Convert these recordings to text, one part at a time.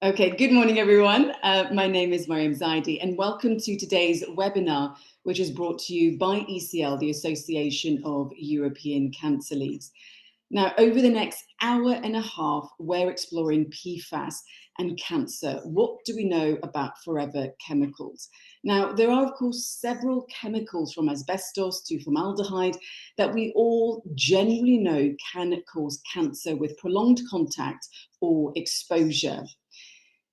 Okay, good morning, everyone. My name is Mariam Zaidi, and welcome to today's webinar, which is brought to you by ECL, the Association of European Cancer Leagues. Now, over the next hour and a half, we're exploring PFAS and cancer. What do we know about forever chemicals? Now, there are, of course, several chemicals from asbestos to formaldehyde that we all generally know can cause cancer with prolonged contact or exposure.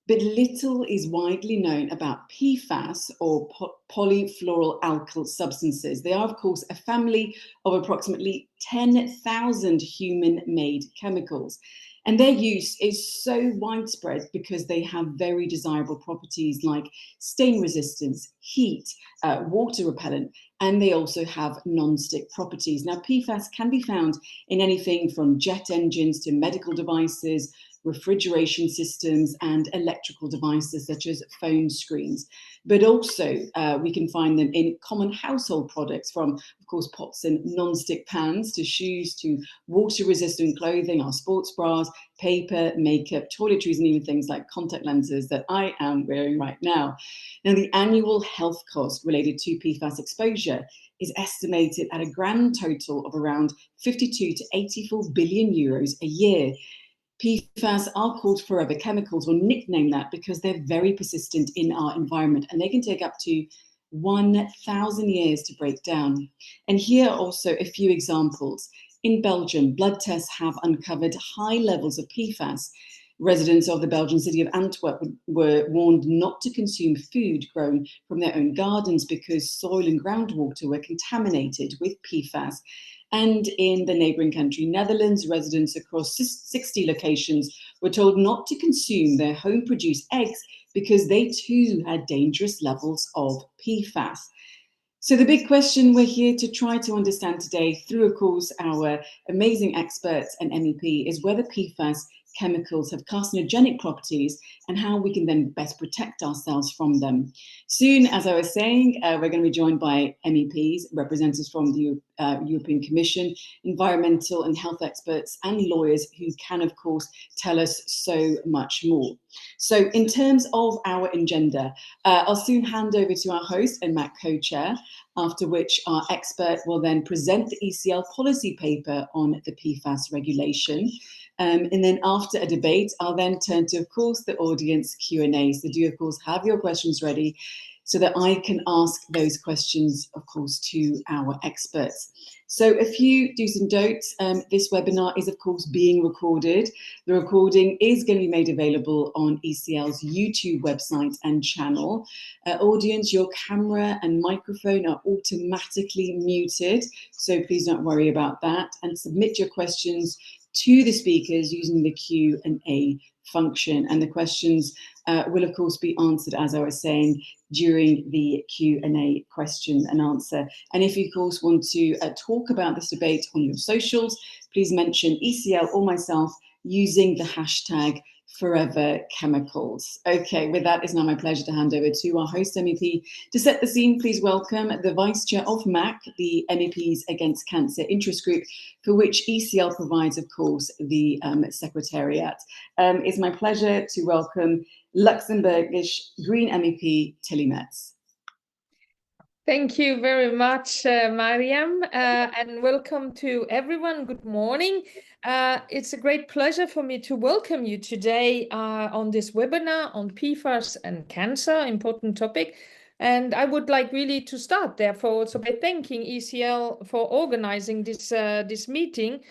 But little is widely known about PFAS, or polyfluoroalkyl substances. They are, of course, a family of approximately 10,000 human-made chemicals. And their use is so widespread because they have very desirable properties like stain resistance, heat, water repellent, and they also have non-stick properties. Now, PFAS can be found in anything from jet engines to medical devices, refrigeration systems, and electrical devices such as phone screens. But also we can find them in common household products, from, of course, pots and non-stick pans to shoes to water-resistant clothing, our sports bras, paper, makeup, toiletries, and even things like contact lenses that I am wearing right now. Now, the annual health cost related to PFAS exposure is estimated at a grand total of around 52 to 84 billion euros a year. PFAS are called forever chemicals, or nicknamed that, because they're very persistent in our environment and they can take up to 1,000 years to break down. And here are also a few examples. In Belgium, blood tests have uncovered high levels of PFAS. Residents of the Belgian city of Antwerp were warned not to consume food grown from their own gardens because soil and groundwater were contaminated with PFAS. And in the neighboring country, Netherlands, residents across 60 locations were told not to consume their home-produced eggs because they too had dangerous levels of PFAS. So the big question we're here to try to understand today through, of course, our amazing experts and MEP is whether PFAS chemicals have carcinogenic properties and how we can then best protect ourselves from them. Soon, as I was saying, we're going to be joined by MEPs, representatives from the European Commission, environmental and health experts, and lawyers who can, of course, tell us so much more. So in terms of our agenda, I'll soon hand over to our host and MAC co-chair, after which our expert will then present the ECL policy paper on the PFAS regulation. And then after a debate, I'll then turn to, of course, the audience Q&A. So do, of course, have your questions ready so that I can ask those questions, of course, to our experts. So a few do's and don'ts. This webinar is, of course, being recorded. The recording is going to be made available on ECL's YouTube website and channel. Audience, your camera and microphone are automatically muted, so please don't worry about that. And submit your questions to the speakers using the Q&A function. And the questions will, of course, be answered, as I was saying, during the Q&A question and answer. And if you, of course, want to talk about this debate on your socials, please mention ECL or myself using the hashtag Forever Chemicals. Okay, with that, it's now my pleasure to hand over to our host MEP. To set the scene, please welcome the Vice Chair of MAC, the MEPs Against Cancer interest group, for which ECL provides, of course, the Secretariat. It's my pleasure to welcome Luxembourgish Green MEP Tilly Metz. Thank you very much, Mariam, and welcome to everyone. Good morning. It's a great pleasure for me to welcome you today on this webinar on PFAS and cancer, important topic. And I would like really to start, therefore, also by thanking ECL for organizing this meeting,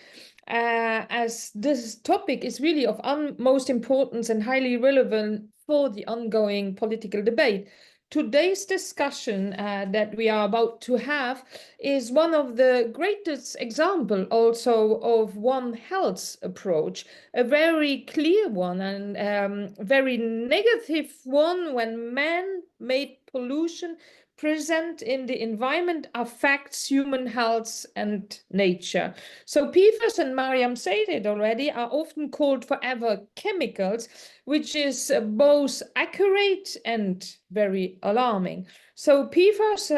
as this topic is really of utmost importance and highly relevant for the ongoing political debate. Today's discussion that we are about to have is one of the greatest examples also of One Health's approach, a very clear one and very negative one when man-made pollution present in the environment affects human health and nature. So PFAS, and Mariam said it already, are often called forever chemicals, which is both accurate and very alarming. So PFAS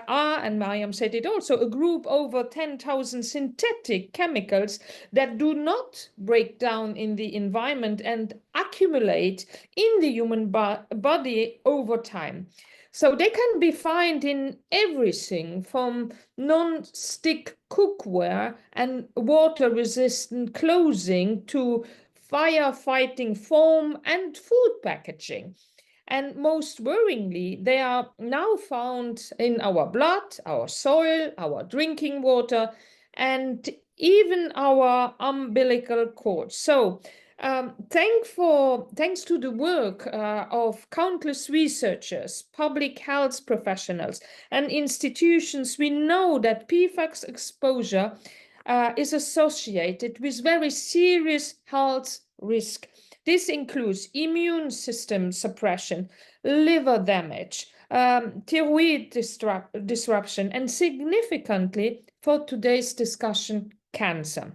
are, and Mariam said it also, a group over 10,000 synthetic chemicals that do not break down in the environment and accumulate in the human body over time. So they can be found in everything from non-stick cookware and water-resistant clothing to firefighting foam and food packaging. And most worryingly, they are now found in our blood, our soil, our drinking water, and even our umbilical cord. So thanks to the work of countless researchers, public health professionals, and institutions, we know that PFAS exposure is associated with very serious health risk. This includes immune system suppression, liver damage, thyroid disruption, and significantly, for today's discussion, cancer.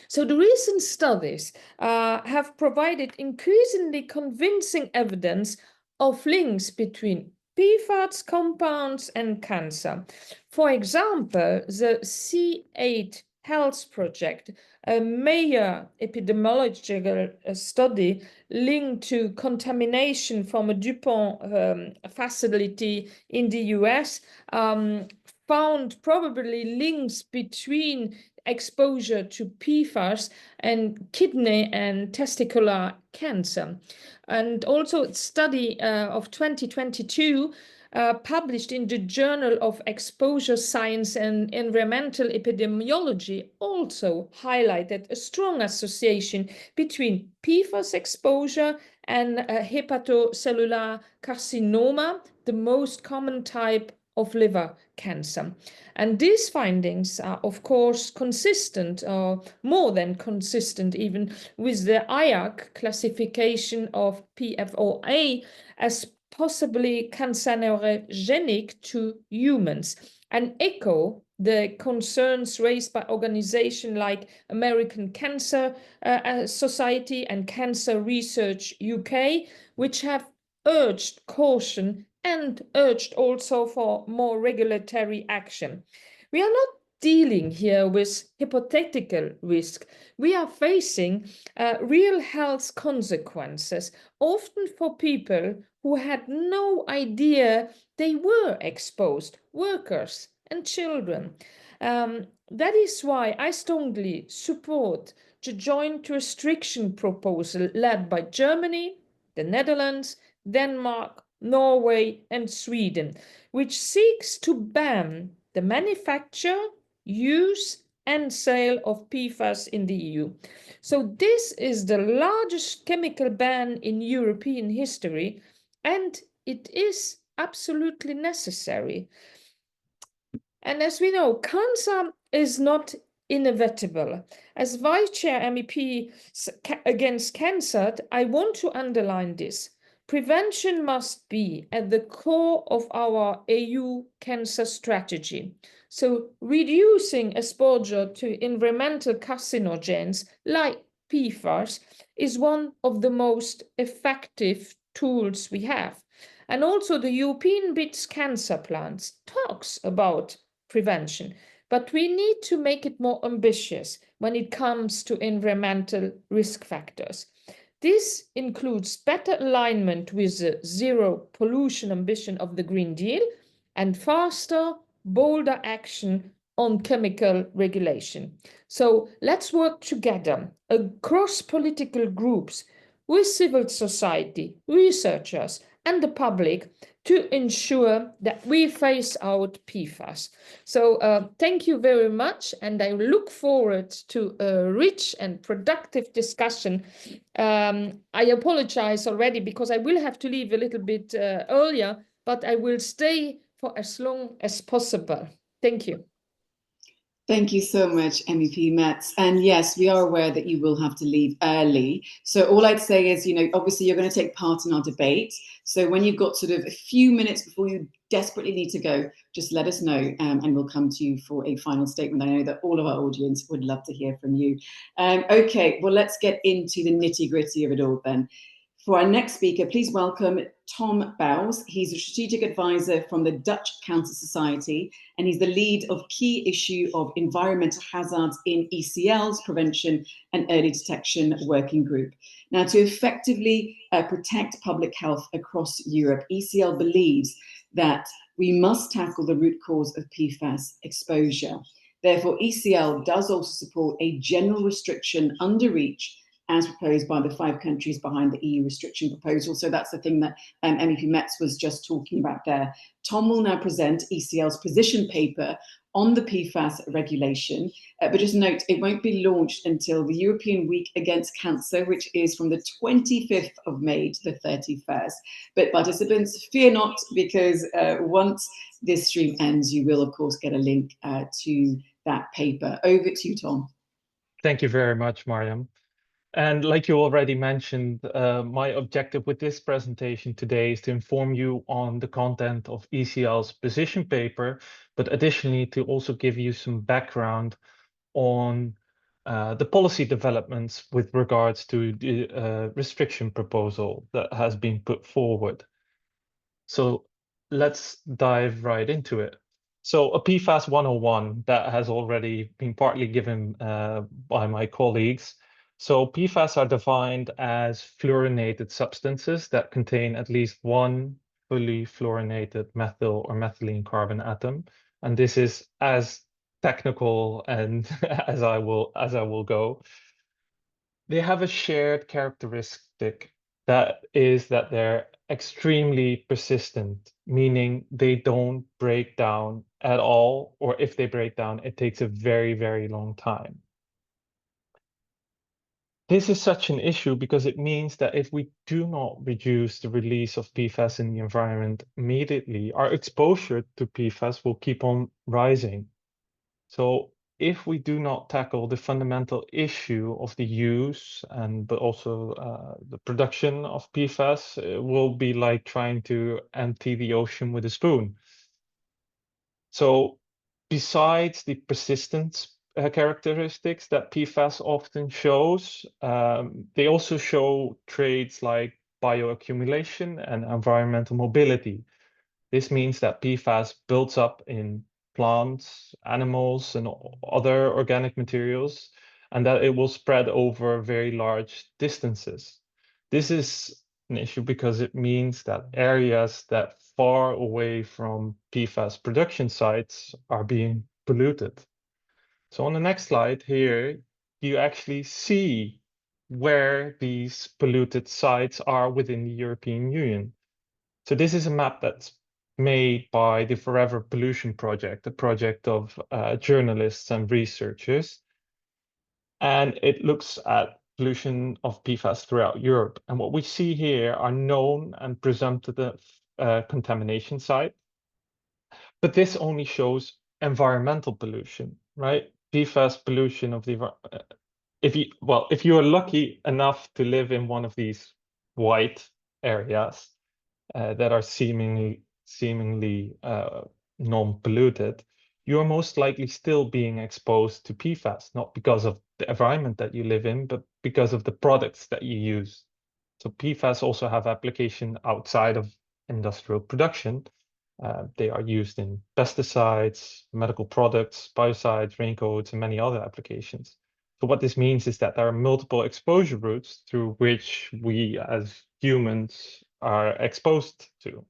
So the recent studies have provided increasingly convincing evidence of links between PFAS compounds and cancer. For example, the C8 Health Project, a major epidemiological study linked to contamination from a DuPont facility in the US, found probably links between exposure to PFAS and kidney and testicular cancer. And also a study of 2022 published in the Journal of Exposure Science and Environmental Epidemiology also highlighted a strong association between PFAS exposure and hepatocellular carcinoma, the most common type of liver cancer. And these findings are, of course, consistent, or more than consistent even, with the IARC classification of PFOA as possibly carcinogenic to humans, and echo the concerns raised by organizations like American Cancer Society and Cancer Research UK, which have urged caution and urged also for more regulatory action. We are not dealing here with hypothetical risk. We are facing real health consequences, often for people who had no idea they were exposed, workers and children. That is why I strongly support the joint restriction proposal led by Germany, the Netherlands, Denmark, Norway, and Sweden, which seeks to ban the manufacture, use, and sale of PFAS in the EU. So this is the largest chemical ban in European history, and it is absolutely necessary. And as we know, cancer is not inevitable. As Vice Chair MEP Against Cancer, I want to underline this. Prevention must be at the core of our EU cancer strategy. So reducing exposure to environmental carcinogens like PFAS is one of the most effective tools we have. And also the European Beats Cancer Plans talks about prevention, but we need to make it more ambitious when it comes to environmental risk factors. This includes better alignment with the zero pollution ambition of the Green Deal and faster, bolder action on chemical regulation. So let's work together across political groups with civil society, researchers, and the public to ensure that we phase out PFAS. So thank you very much, and I look forward to a rich and productive discussion. I apologize already because I will have to leave a little bit earlier, but I will stay for as long as possible. Thank you. Thank you so much, MEP Metz. And yes, we are aware that you will have to leave early. So all I'd say is, obviously you're going to take part in our debate. So when you've got sort of a few minutes before you desperately need to go, just let us know and we'll come to you for a final statement. I know that all of our audience would love to hear from you. Okay, well, let's get into the nitty-gritty of it all then. For our next speaker, please welcome Tom Bowles. He's a strategic advisor from the Dutch Cancer Society, and he's the lead of key issue of environmental hazards in ECL's prevention and early detection working group. Now, to effectively protect public health across Europe, ECL believes that we must tackle the root cause of PFAS exposure. Therefore, ECL does also support a general restriction under REACH as proposed by the 5 countries behind the EU restriction proposal. So that's the thing that MEP Metz was just talking about there. Tom will now present ECL's position paper on the PFAS regulation, but just note, it won't be launched until the European Week Against Cancer, which is from the 25th of May to the 31st. But participants, fear not, because once this stream ends, you will, of course, get a link to that paper. Over to you, Tom. Thank you very much, Mariam. And like you already mentioned, my objective with this presentation today is to inform you on the content of ECL's position paper, but additionally to also give you some background on the policy developments with regards to the restriction proposal that has been put forward. So let's dive right into it. So a PFAS 101 that has already been partly given by my colleagues. So PFAS are defined as fluorinated substances that contain at least one fully fluorinated methyl or methylene carbon atom. And this is as technical and as I will go. They have a shared characteristic that is that they're extremely persistent, meaning they don't break down at all, or if they break down, it takes a very, very long time. This is such an issue because it means that if we do not reduce the release of PFAS in the environment immediately, our exposure to PFAS will keep on rising. So if we do not tackle the fundamental issue of the use but also the production of PFAS, it will be like trying to empty the ocean with a spoon. So besides the persistence characteristics that PFAS often shows, they also show traits like bioaccumulation and environmental mobility. This means that PFAS builds up in plants, animals, and other organic materials, and that it will spread over very large distances. This is an issue because it means that areas that far away from PFAS production sites are being polluted. So on the next slide here, you actually see where these polluted sites are within the European Union. So this is a map that's made by the Forever Pollution Project, a project of journalists and researchers. And it looks at pollution of PFAS throughout Europe. And what we see here are known and presumptive contamination sites. But this only shows environmental pollution, right? PFAS pollution of the if you are lucky enough to live in one of these white areas that are seemingly non-polluted, you are most likely still being exposed to PFAS, not because of the environment that you live in, but because of the products that you use. So PFAS also have application outside of industrial production. They are used in pesticides, medical products, biocides, raincoats, and many other applications. So what this means is that there are multiple exposure routes through which we as humans are exposed to.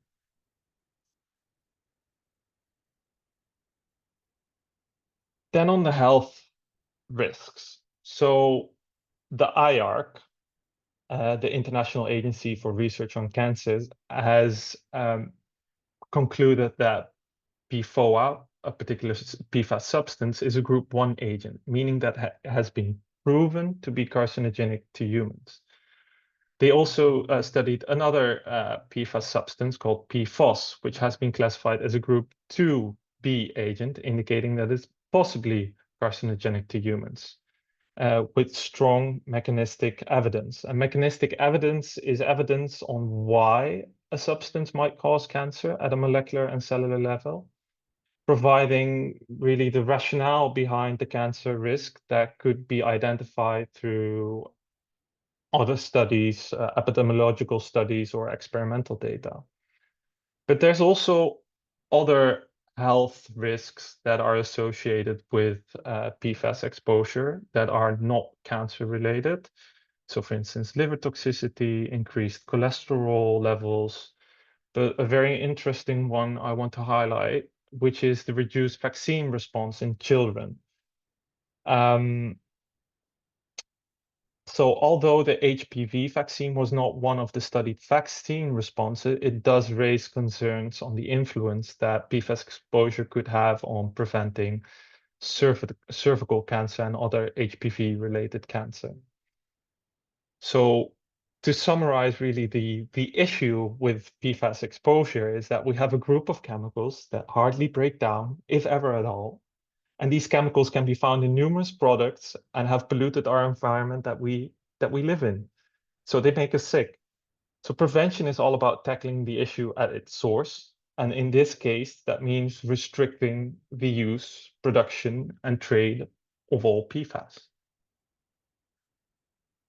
Then on the health risks. So the IARC, the International Agency for Research on Cancers, has concluded that PFOA, a particular PFAS substance, is a group 1 agent, meaning that has been proven to be carcinogenic to humans. They also studied another PFAS substance called PFOS, which has been classified as a group 2B agent, indicating that it's possibly carcinogenic to humans, with strong mechanistic evidence. And mechanistic evidence is evidence on why a substance might cause cancer at a molecular and cellular level, providing really the rationale behind the cancer risk that could be identified through other studies, epidemiological studies or experimental data. But there's also other health risks that are associated with PFAS exposure that are not cancer related. So for instance, liver toxicity, increased cholesterol levels, but a very interesting one I want to highlight, which is the reduced vaccine response in children. So although the HPV vaccine was not one of the studied vaccine responses, it does raise concerns on the influence that PFAS exposure could have on preventing cervical cancer and other HPV-related cancer. So to summarize really the issue with PFAS exposure is that we have a group of chemicals that hardly break down, if ever at all. And these chemicals can be found in numerous products and have polluted our environment that we live in. So they make us sick. So prevention is all about tackling the issue at its source. And in this case, that means restricting the use, production, and trade of all PFAS.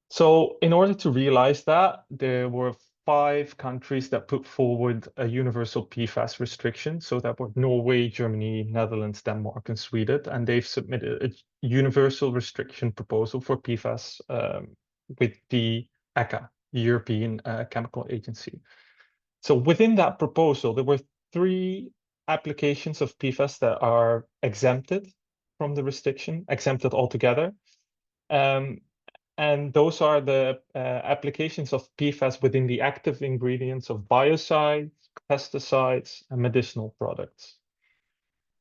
So in order to realize that, there were 5 countries that put forward a universal PFAS restriction. So that were Norway, Germany, Netherlands, Denmark, and Sweden. And they've submitted a universal restriction proposal for PFAS with the ECHA, the European Chemical Agency. So within that proposal, there were 3 applications of PFAS that are exempted from the restriction, exempted altogether. And those are the applications of PFAS within the active ingredients of biocides, pesticides, and medicinal products.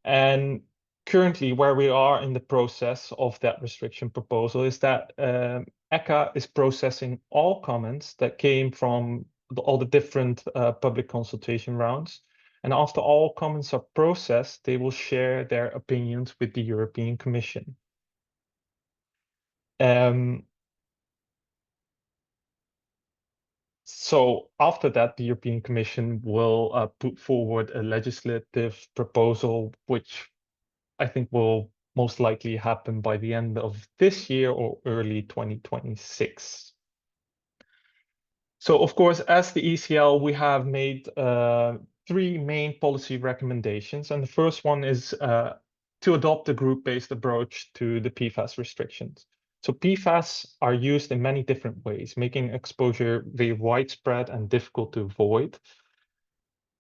And currently, where we are in the process of that restriction proposal is that ECHA is processing all comments that came from all the different public consultation rounds. And after all comments are processed, they will share their opinions with the European Commission. So after that, the European Commission will put forward a legislative proposal, which I think will most likely happen by the end of this year or early 2026. So of course, as the ECL, we have made 3 main policy recommendations. And the first one is to adopt a group-based approach to the PFAS restrictions. So PFAS are used in many different ways, making exposure very widespread and difficult to avoid.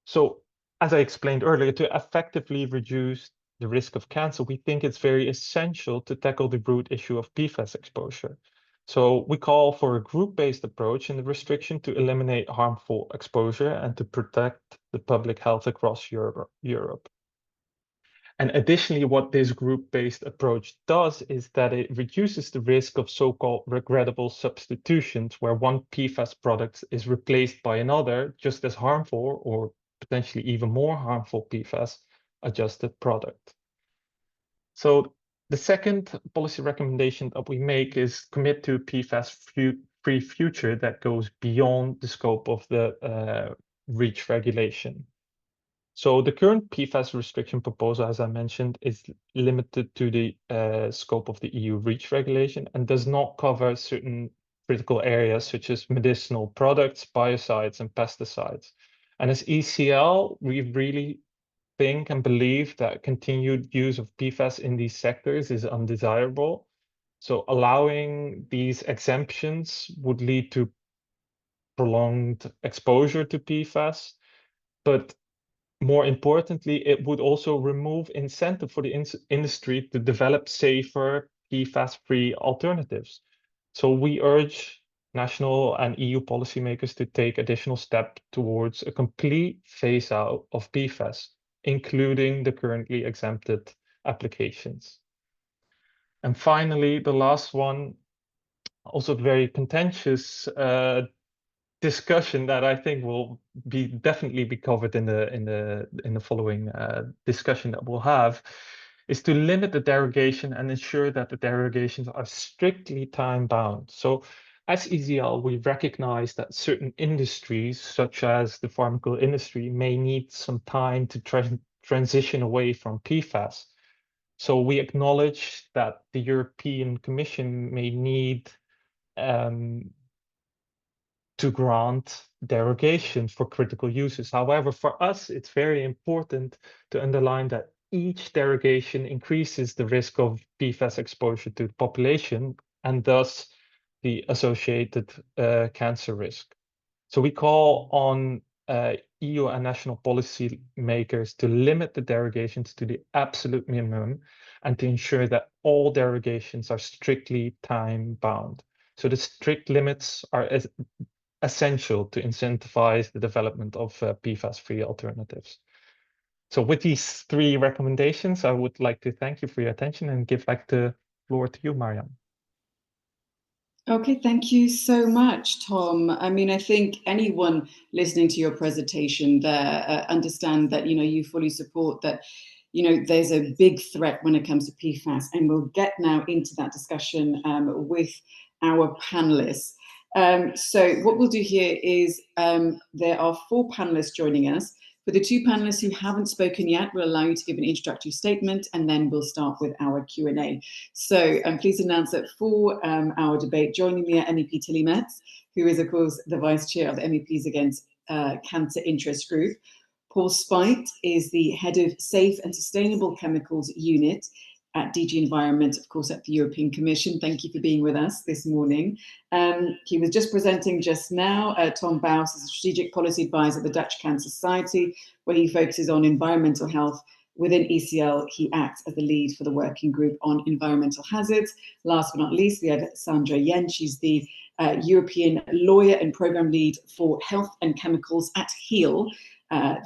So as I explained earlier, to effectively reduce the risk of cancer, we think it's very essential to tackle the root issue of PFAS exposure. So we call for a group-based approach in the restriction to eliminate harmful exposure and to protect the public health across Europe. And additionally, what this group-based approach does is that it reduces the risk of so-called regrettable substitutions, where one PFAS product is replaced by another just as harmful or potentially even more harmful PFAS adjusted product. So the second policy recommendation that we make is commit to a PFAS-free future that goes beyond the scope of the REACH regulation. So the current PFAS restriction proposal, as I mentioned, is limited to the scope of the EU REACH regulation and does not cover certain critical areas such as medicinal products, biocides, and pesticides. And as ECL, we really think and believe that continued use of PFAS in these sectors is undesirable. So allowing these exemptions would lead to prolonged exposure to PFAS, but more importantly, it would also remove incentive for the industry to develop safer PFAS-free alternatives. So we urge national and EU policymakers to take additional steps towards a complete phase-out of PFAS, including the currently exempted applications. And finally, the last one, also very contentious discussion that I think will definitely be covered in the following discussion that we'll have, is to limit the derogation and ensure that the derogations are strictly time bound. So as ECL, we recognize that certain industries, such as the pharmaceutical industry, may need some time to transition away from PFAS. So we acknowledge that the European Commission may need to grant derogation for critical uses. However, for us, it's very important to underline that each derogation increases the risk of PFAS exposure to the population and thus the associated cancer risk. So we call on EU and national policy makers to limit the derogations to the absolute minimum and to ensure that all derogations are strictly time bound. So the strict limits are essential to incentivize the development of PFAS-free alternatives. So with these 3 recommendations, I would like to thank you for your attention and give back the floor to you, Mariam. Okay, thank you so much, Tom. I mean, I think anyone listening to your presentation there understand that, you fully support that, there's a big threat when it comes to PFAS, and we'll get now into that discussion with our panelists. So what we'll do here is there are 4 panelists joining us. For the 2 panelists who haven't spoken yet, we'll allow you to give an introductory statement, and then we'll start with our Q&A. So I'm pleased to announce that for our debate, joining me are MEP Tilly Metz, who is, of course, the Vice Chair of the MEPs Against Cancer Interest Group. Paul Spite is the Head of Safe and Sustainable Chemicals Unit at DG Environment, of course, at the European Commission. Thank you for being with us this morning. He was just presenting just now. Tom Baus is a Strategic Policy Advisor at the Dutch Cancer Society, where he focuses on environmental health. Within ECL, he acts as the lead for the working group on environmental hazards. Last but not least, we have Sandra Yen. She's the European lawyer and program lead for health and chemicals at HEAL,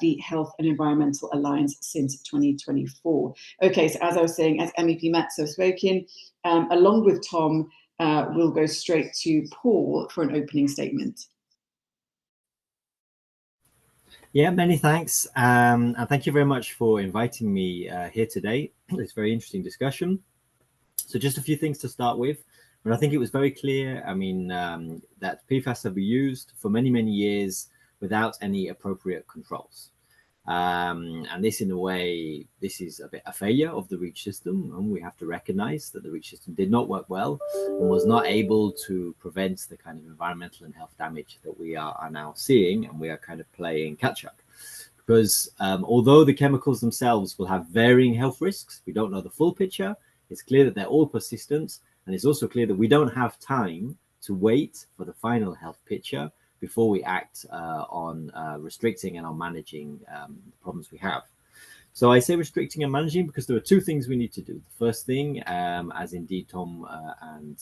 the Health and Environmental Alliance, since 2024. Okay, so as I was saying, as MEP Metz have spoken, along with Tom, we'll go straight to Paul for an opening statement. Yeah, many thanks. And thank you very much for inviting me here today. It's a very interesting discussion. So just a few things to start with. And I think it was very clear, that PFAS have been used for many, many years without any appropriate controls. And this, in a way, this is a bit a failure of the REACH system, and we have to recognize that the REACH system did not work well and was not able to prevent the kind of environmental and health damage that we are now seeing, and we are kind of playing catch up. Because although the chemicals themselves will have varying health risks, we don't know the full picture. It's clear that they're all persistent, and it's also clear that we don't have time to wait for the final health picture before we act on restricting and on managing the problems we have. So I say restricting and managing because there are 2 things we need to do. The first thing, as indeed Tom and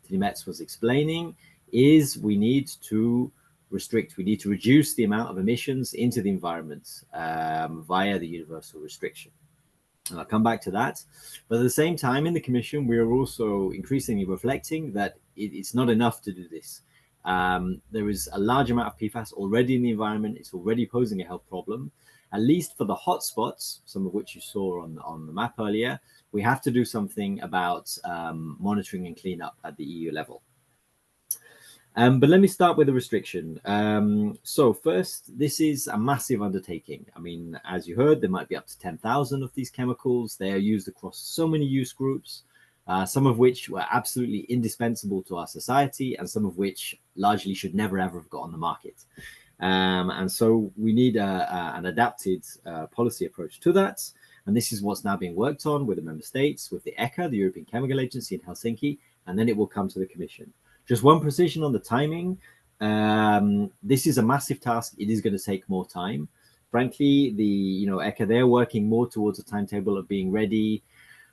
Tilly Metz was explaining, is we need to restrict, we need to reduce the amount of emissions into the environment via the universal restriction. And I'll come back to that. But at the same time, in the Commission, we are also increasingly reflecting that it's not enough to do this. There is a large amount of PFAS already in the environment. It's already posing a health problem. At least for the hotspots, some of which you saw on the map earlier, we have to do something about monitoring and cleanup at the EU level. But let me start with the restriction. So first, this is a massive undertaking. I mean, as you heard, there might be up to 10,000 of these chemicals. They are used across so many use groups, some of which were absolutely indispensable to our society, and some of which largely should never ever have got on the market. And so we need an adapted policy approach to that. And this is what's now being worked on with the member states, with the ECHA, the European Chemical Agency in Helsinki, and then it will come to the Commission. Just one precision on the timing. This is a massive task. It is going to take more time. Frankly, the ECHA, they're working more towards a timetable of being ready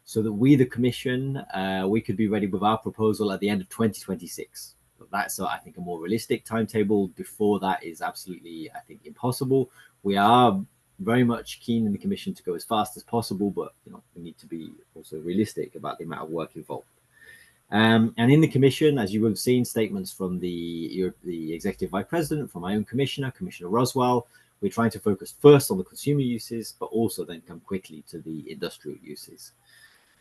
so that we, the Commission, we could be ready with our proposal at the end of 2026. But that's, I think, a more realistic timetable. Before that is absolutely, I think, impossible. We are very much keen in the Commission to go as fast as possible, but we need to be also realistic about the amount of work involved. And in the Commission, as you will have seen, statements from the Executive Vice President, from my own Commissioner, Commissioner Roswell, we're trying to focus first on the consumer uses, but also then come quickly to the industrial uses.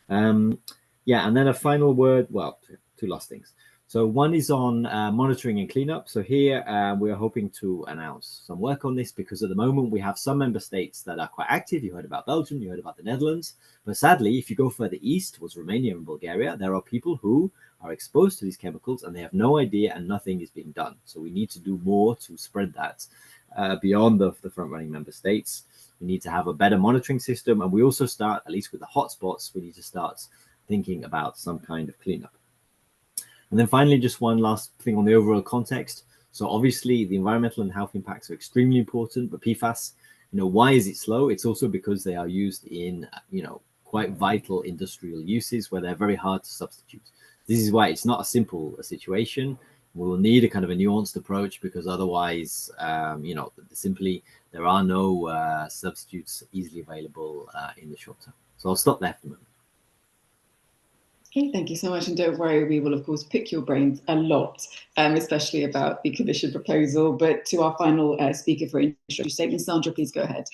Yeah, and then a final word, well, 2 last things. So one is on monitoring and cleanup. So here we are hoping to announce some work on this, because at the moment we have some member states that are quite active. You heard about Belgium, you heard about the Netherlands. But sadly, if you go further east towards Romania and Bulgaria, there are people who are exposed to these chemicals and they have no idea, and nothing is being done. So we need to do more to spread that beyond the front-running member states. We need to have a better monitoring system. And we also start, at least with the hotspots, we need to start thinking about some kind of cleanup. And then finally, just one last thing on the overall context. So obviously the environmental and health impacts are extremely important, but PFAS, why is it slow? It's also because they are used in, quite vital industrial uses where they're very hard to substitute. This is why it's not a simple situation. We will need a kind of a nuanced approach, because otherwise, simply there are no substitutes easily available in the short term. So I'll stop there for the moment. Okay, thank you so much. And don't worry, we will, of course, pick your brains a lot, especially about the Commission proposal. But to our final speaker for introductory statement, Sandra, please go ahead.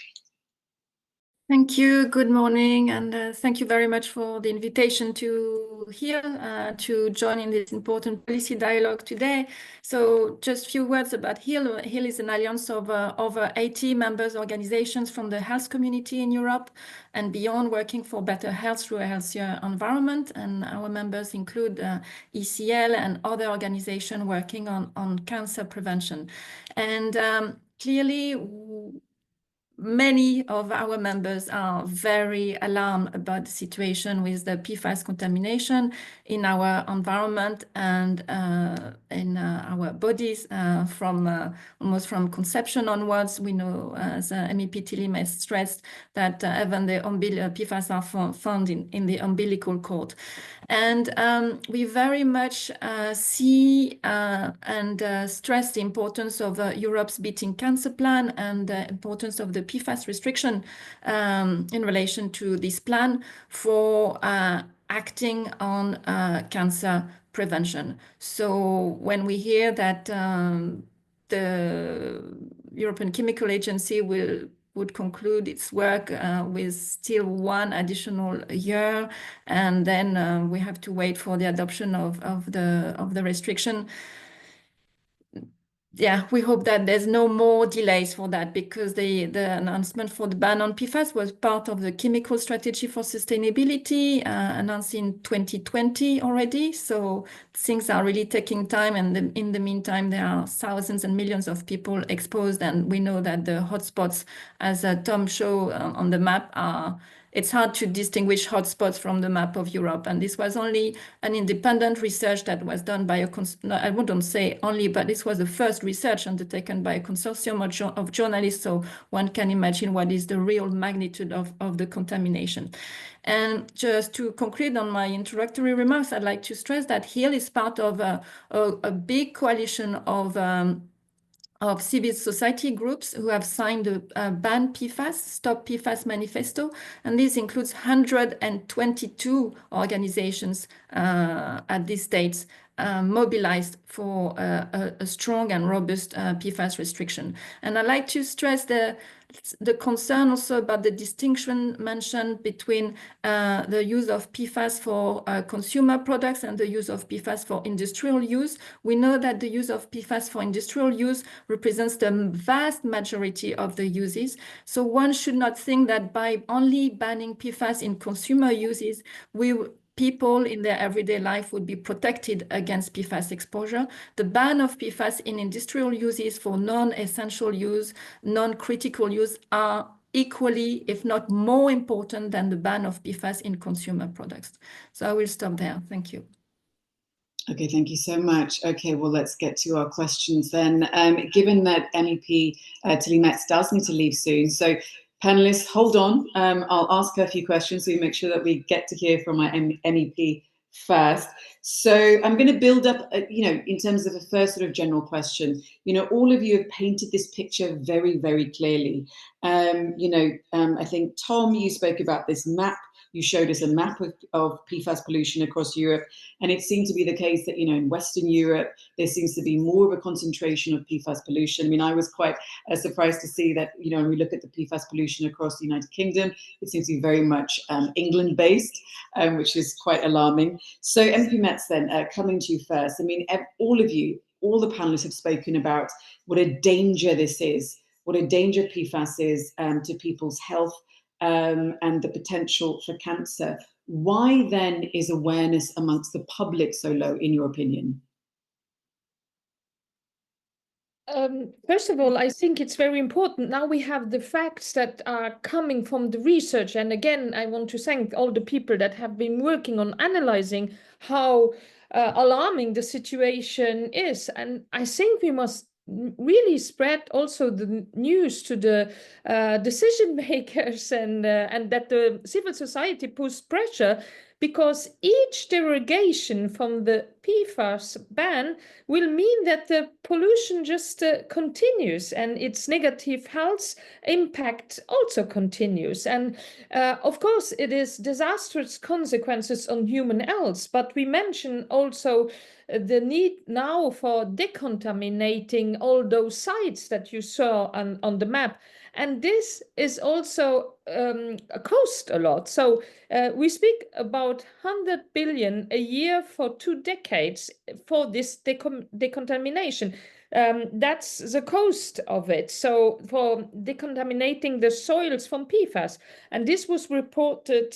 Thank you. Good morning, and thank you very much for the invitation to to join in this important policy dialogue today. So just a few words about HEAL. HEAL is an alliance of over 80 members organizations from the health community in Europe and beyond, working for better health through a healthier environment. And our members include ECL and other organizations working on cancer prevention. And clearly, many of our members are very alarmed about the situation with the PFAS contamination in our environment and in our bodies almost from conception onwards. We know, as MEP Tilly Metz stressed, that even the PFAS are found in the umbilical cord. And we very much see and stress the importance of Europe's Beating Cancer Plan and the importance of the PFAS restriction in relation to this plan for acting on cancer prevention. So when we hear that the European Chemical Agency would conclude its work with still one additional year, and then we have to wait for the adoption of the restriction. Yeah, we hope that there's no more delays for that, because the announcement for the ban on PFAS was part of the Chemical Strategy for Sustainability announced in 2020 already. So things are really taking time, and in the meantime, there are thousands and millions of people exposed, and we know that the hotspots, as Tom showed on the map, it's hard to distinguish hotspots from the map of Europe. And this was only an independent research that was done by I wouldn't say only, but this was the first research undertaken by a consortium of journalists. So one can imagine what is the real magnitude of the contamination. And just to conclude on my introductory remarks, I'd like to stress that HEAL is part of a big coalition of civil society groups who have signed a Ban PFAS, Stop PFAS manifesto. And this includes 122 organizations at these states mobilized for a strong and robust PFAS restriction. And I'd like to stress the concern also about the distinction mentioned between the use of PFAS for consumer products and the use of PFAS for industrial use. We know that the use of PFAS for industrial use represents the vast majority of the uses. So one should not think that by only banning PFAS in consumer uses, people in their everyday life would be protected against PFAS exposure. The ban of PFAS in industrial uses for non-essential use, non-critical use are equally, if not more important than the ban of PFAS in consumer products. So I will stop there. Thank you. Okay, thank you so much. Okay, well, let's get to our questions then. Given that MEP Tilly Metz does need to leave soon, so panelists, hold on. I'll ask her a few questions so we make sure that we get to hear from our MEP first. So I'm going to build up, in terms of a first sort of general question. All of you have painted this picture very, very clearly. I think, Tom, you spoke about this map You showed us a map of PFAS pollution across Europe, and it seemed to be the case that, in Western Europe, there seems to be more of a concentration of PFAS pollution. I mean, I was quite surprised to see that, when we look at the PFAS pollution across the United Kingdom, it seems to be very much England-based, which is quite alarming. So MEP Metz, then, coming to you first. I mean, all of you, all the panelists have spoken about what a danger this is, what a danger PFAS is to people's health and the potential for cancer. Why then is awareness amongst the public so low, in your opinion? First of all, I think it's very important. Now we have the facts that are coming from the research. And again, I want to thank all the people that have been working on analyzing how alarming the situation is. And I think we must really spread also the news to the decision makers and that the civil society puts pressure, because each derogation from the PFAS ban will mean that the pollution just continues, and its negative health impact also continues. And of course, it is disastrous consequences on human health, but we mention also the need now for decontaminating all those sites that you saw on the map. And this is also cost a lot. So we speak about 100 billion a year for 2 decades for this decontamination. That's the cost of it. So for decontaminating the soils from PFAS. And this was reported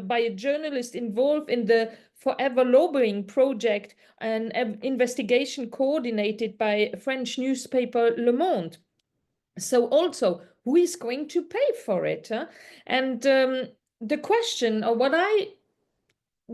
by a journalist involved in the Forever Lobbying project, an investigation coordinated by French newspaper Le Monde. So also, who is going to pay for it? Huh? And the question, or what I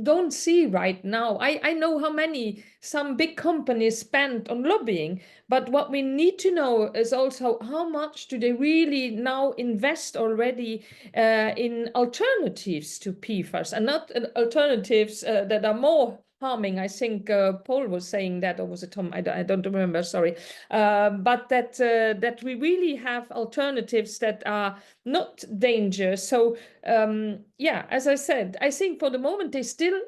don't see right now, I know how many some big companies spend on lobbying, but what we need to know is also how much do they really now invest already in alternatives to PFAS, and not alternatives that are more harming. I think Paul was saying that, or was it Tom? I don't remember, sorry. But that we really have alternatives that are not dangerous. So yeah, as I said, I think for the moment they still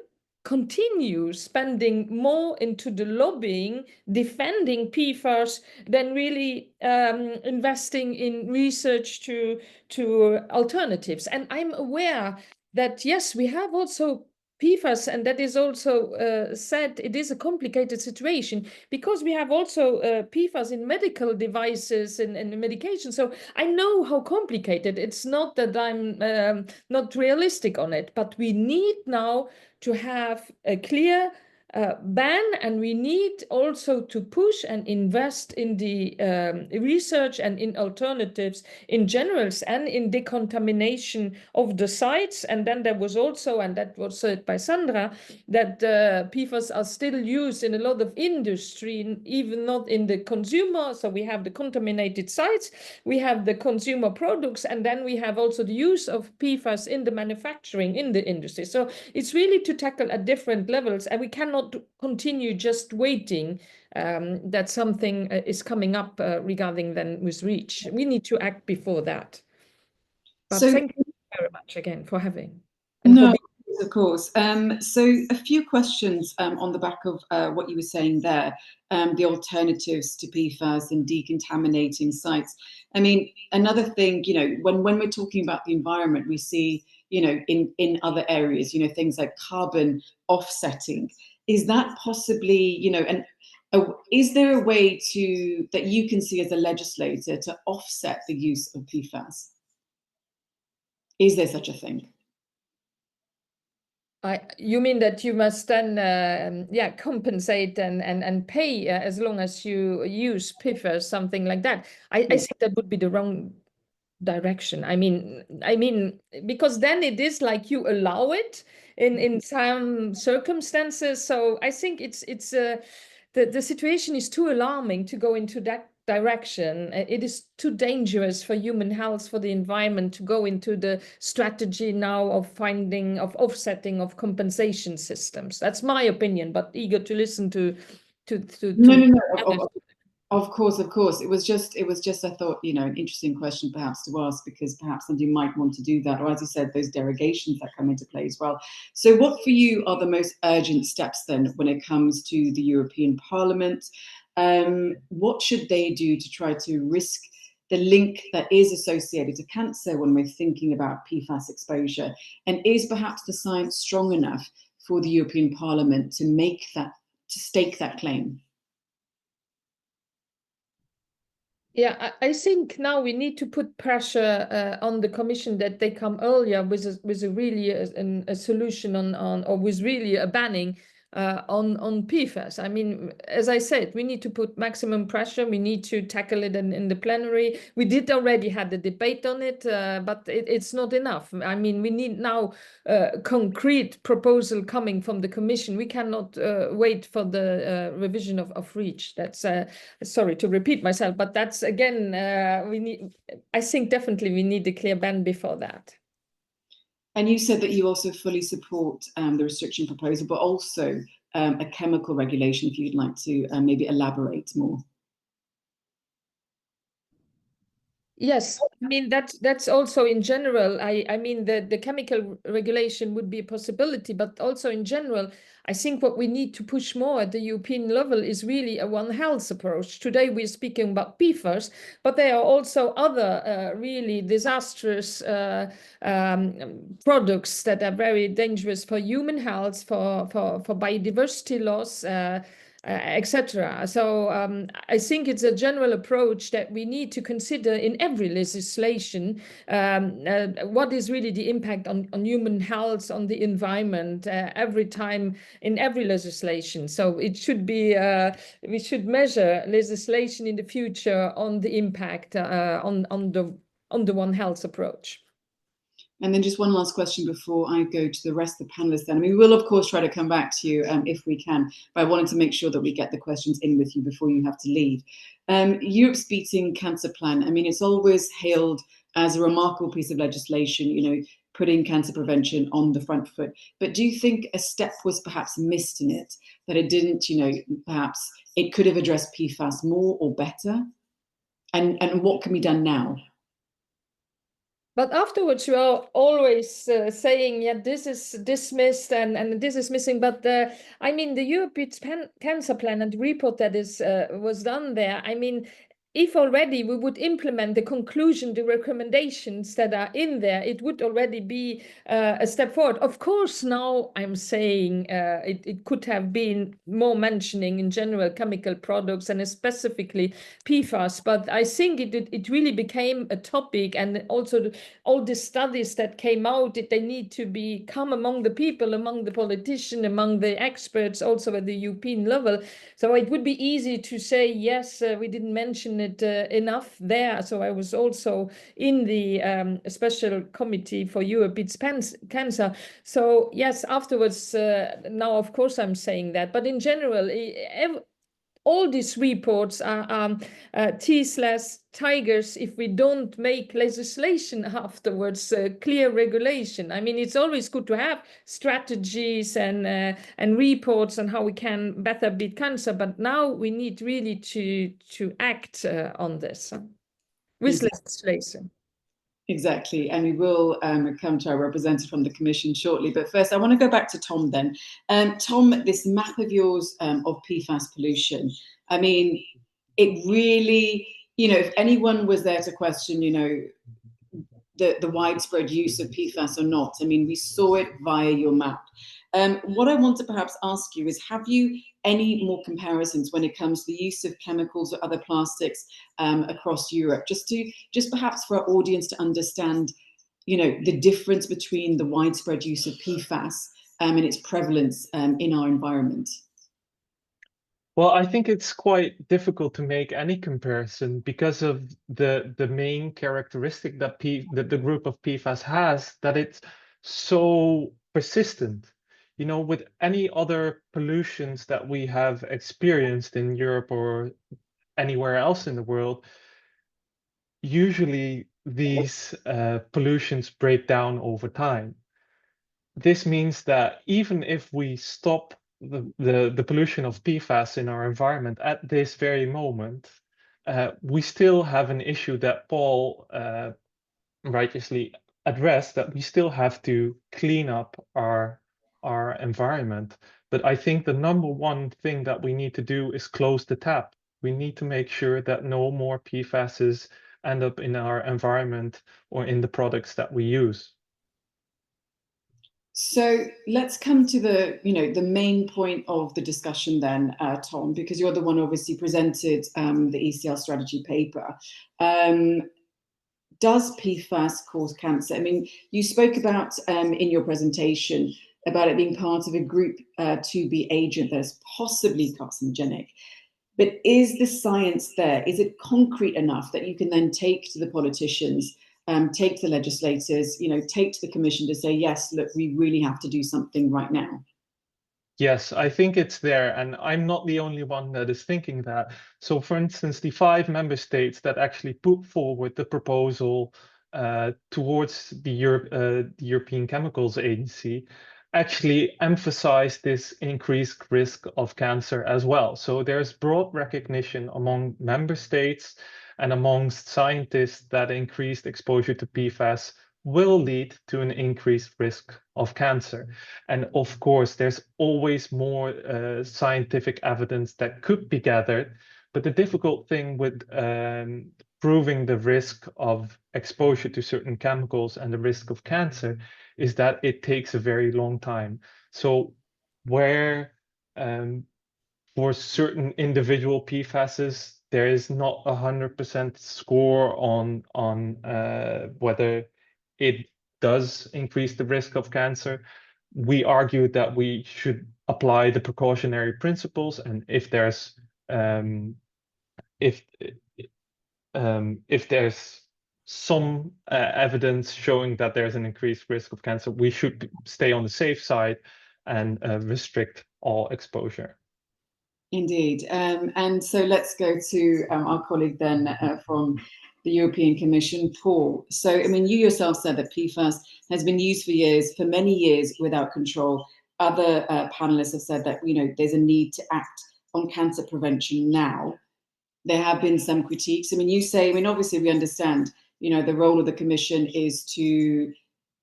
continue spending more into the lobbying, defending PFAS, than really investing in research to alternatives. And I'm aware that, yes, we have also PFAS, and that is also said it is a complicated situation, because we have also PFAS in medical devices and medication. So I know how complicated. It's not that I'm not realistic on it, but we need now to have a clear ban, and we need also to push and invest in the research and in alternatives in general, and in decontamination of the sites. And then there was also, and that was said by Sandra, that PFAS are still used in a lot of industry, even not in the consumer. So we have the contaminated sites, we have the consumer products, and then we have also the use of PFAS in the manufacturing, in the industry. So it's really to tackle at different levels, and we cannot continue just waiting that something is coming up regarding then with REACH. We need to act before that. But so, thank you very much again for having. No, of course. So a few questions on the back of what you were saying there, the alternatives to PFAS and decontaminating sites. I mean, another thing, when we're talking about the environment, we see, in other areas, things like carbon offsetting. Is that possibly, is there a way that you can see as a legislator to offset the use of PFAS? Is there such a thing? You mean that you must then, compensate and pay as long as you use PFAS, something like that? I think that would be the wrong direction. I mean, because then it is like you allow it in some circumstances. So I think the situation is too alarming to go into that direction. It is too dangerous for human health, for the environment, to go into the strategy now of offsetting of compensation systems. That's my opinion, but eager to listen to No. Of course, of course. It was just, I thought, you know, an interesting question perhaps to ask, because perhaps somebody might want to do that, or as you said, those derogations that come into play as well. So what for you are the most urgent steps then when it comes to the European Parliament? What should they do to try to risk the link that is associated to cancer when we're thinking about PFAS exposure? And is perhaps the science strong enough for the European Parliament to make that, to stake that claim? Yeah, I think now we need to put pressure on the Commission that they come earlier with a really a solution on or with really a banning on PFAS. I mean, as I said, we need to put maximum pressure. We need to tackle it in the plenary. We did already had the debate on it, but it's not enough. I mean, we need now concrete proposal coming from the Commission. We cannot wait for the revision of REACH. That's sorry to repeat myself, but that's again we need. I think definitely we need a clear ban before that. And you said that you also fully support the restriction proposal, but also a chemical regulation, if you'd like to maybe elaborate more. Yes, I mean that's also in general. I mean the chemical regulation would be a possibility, but also in general, I think what we need to push more at the European level is really a One Health approach. Today we're speaking about PFAS, but there are also other really disastrous products that are very dangerous for human health, for biodiversity loss. Etc. So I think it's a general approach that we need to consider in every legislation. What is really the impact on human health, on the environment, every time in every legislation. So it should be, we should measure legislation in the future on the impact on the One Health approach. And then just one last question before I go to the rest of the panelists then. I mean, we will, of course, try to come back to you if we can, but I wanted to make sure that we get the questions in with you before you have to leave. Europe's Beating Cancer Plan, I mean, it's always hailed as a remarkable piece of legislation, you know, putting cancer prevention on the front foot. But do you think a step was perhaps missed in it, that it didn't, you know, perhaps it could have addressed PFAS more or better? And what can be done now? But afterwards, you are always saying, yeah, this is dismissed and this is missing. But I mean, the European Cancer Plan and the report that is was done there, I mean, if already we would implement the conclusion, the recommendations that are in there, it would already be a step forward. Of course, now I'm saying it could have been more mentioning in general chemical products and specifically PFAS, but I think it really became a topic, and also all the studies that came out, they need to come among the people, among the politicians, among the experts, also at the European level. So it would be easy to say, yes, we didn't mention it enough there. So I was also in the special committee for Europe Beats Cancer. So yes, afterwards, now of course I'm saying that, but in general, all these reports are tigers if we don't make legislation afterwards, clear regulation. I mean, it's always good to have strategies and reports on how we can better beat cancer, but now we need really to act on this with legislation. Exactly, and we will come to our representative from the Commission shortly. But first, I want to go back to Tom then. Tom, this map of yours of PFAS pollution, I mean, it really, you know, if anyone was there to question, you know, the widespread use of PFAS or not, I mean, we saw it via your map. What I want to perhaps ask you is, have you any more comparisons when it comes to the use of chemicals or other plastics across Europe, just perhaps for our audience to understand, you know, the difference between the widespread use of PFAS and its prevalence in our environment? Well, I think it's quite difficult to make any comparison because of the main characteristic that the group of PFAS has, that it's so persistent. You know, with any other pollutions that we have experienced in Europe or anywhere else in the world, usually these pollutions break down over time. This means that even if we stop the pollution of PFAS in our environment at this very moment, we still have an issue that Paul righteously addressed, that we still have to clean up our environment. But I think the number one thing that we need to do is close the tap. We need to make sure that no more PFASs end up in our environment or in the products that we use. So let's come to the, the main point of the discussion then, Tom, because you're the one obviously presented the ECL strategy paper. Does PFAS cause cancer? I mean, you spoke about in your presentation about it being part of a group 2B agent that's possibly carcinogenic. But is the science there? Is it concrete enough that you can then take to the politicians, take to the legislators, take to the commission to say, yes, look, we really have to do something right now? Yes, I think it's there, and I'm not the only one that is thinking that. So, for instance, the 5 member states that actually put forward the proposal towards the European Chemicals Agency actually emphasize this increased risk of cancer as well. So there's broad recognition among member states and amongst scientists that increased exposure to PFAS will lead to an increased risk of cancer. And of course, there's always more scientific evidence that could be gathered. But the difficult thing with proving the risk of exposure to certain chemicals and the risk of cancer is that it takes a very long time. So where for certain individual PFASs, there is not 100% score on whether it does increase the risk of cancer. We argue that we should apply the precautionary principles, and if there's some evidence showing that there's an increased risk of cancer, we should stay on the safe side and restrict all exposure. Indeed. And so let's go to our colleague then from the European Commission, Paul. So, I mean, you yourself said that PFAS has been used for many years without control. Other panelists have said that, there's a need to act on cancer prevention now. There have been some critiques. I mean, you say, obviously we understand, the role of the Commission is to,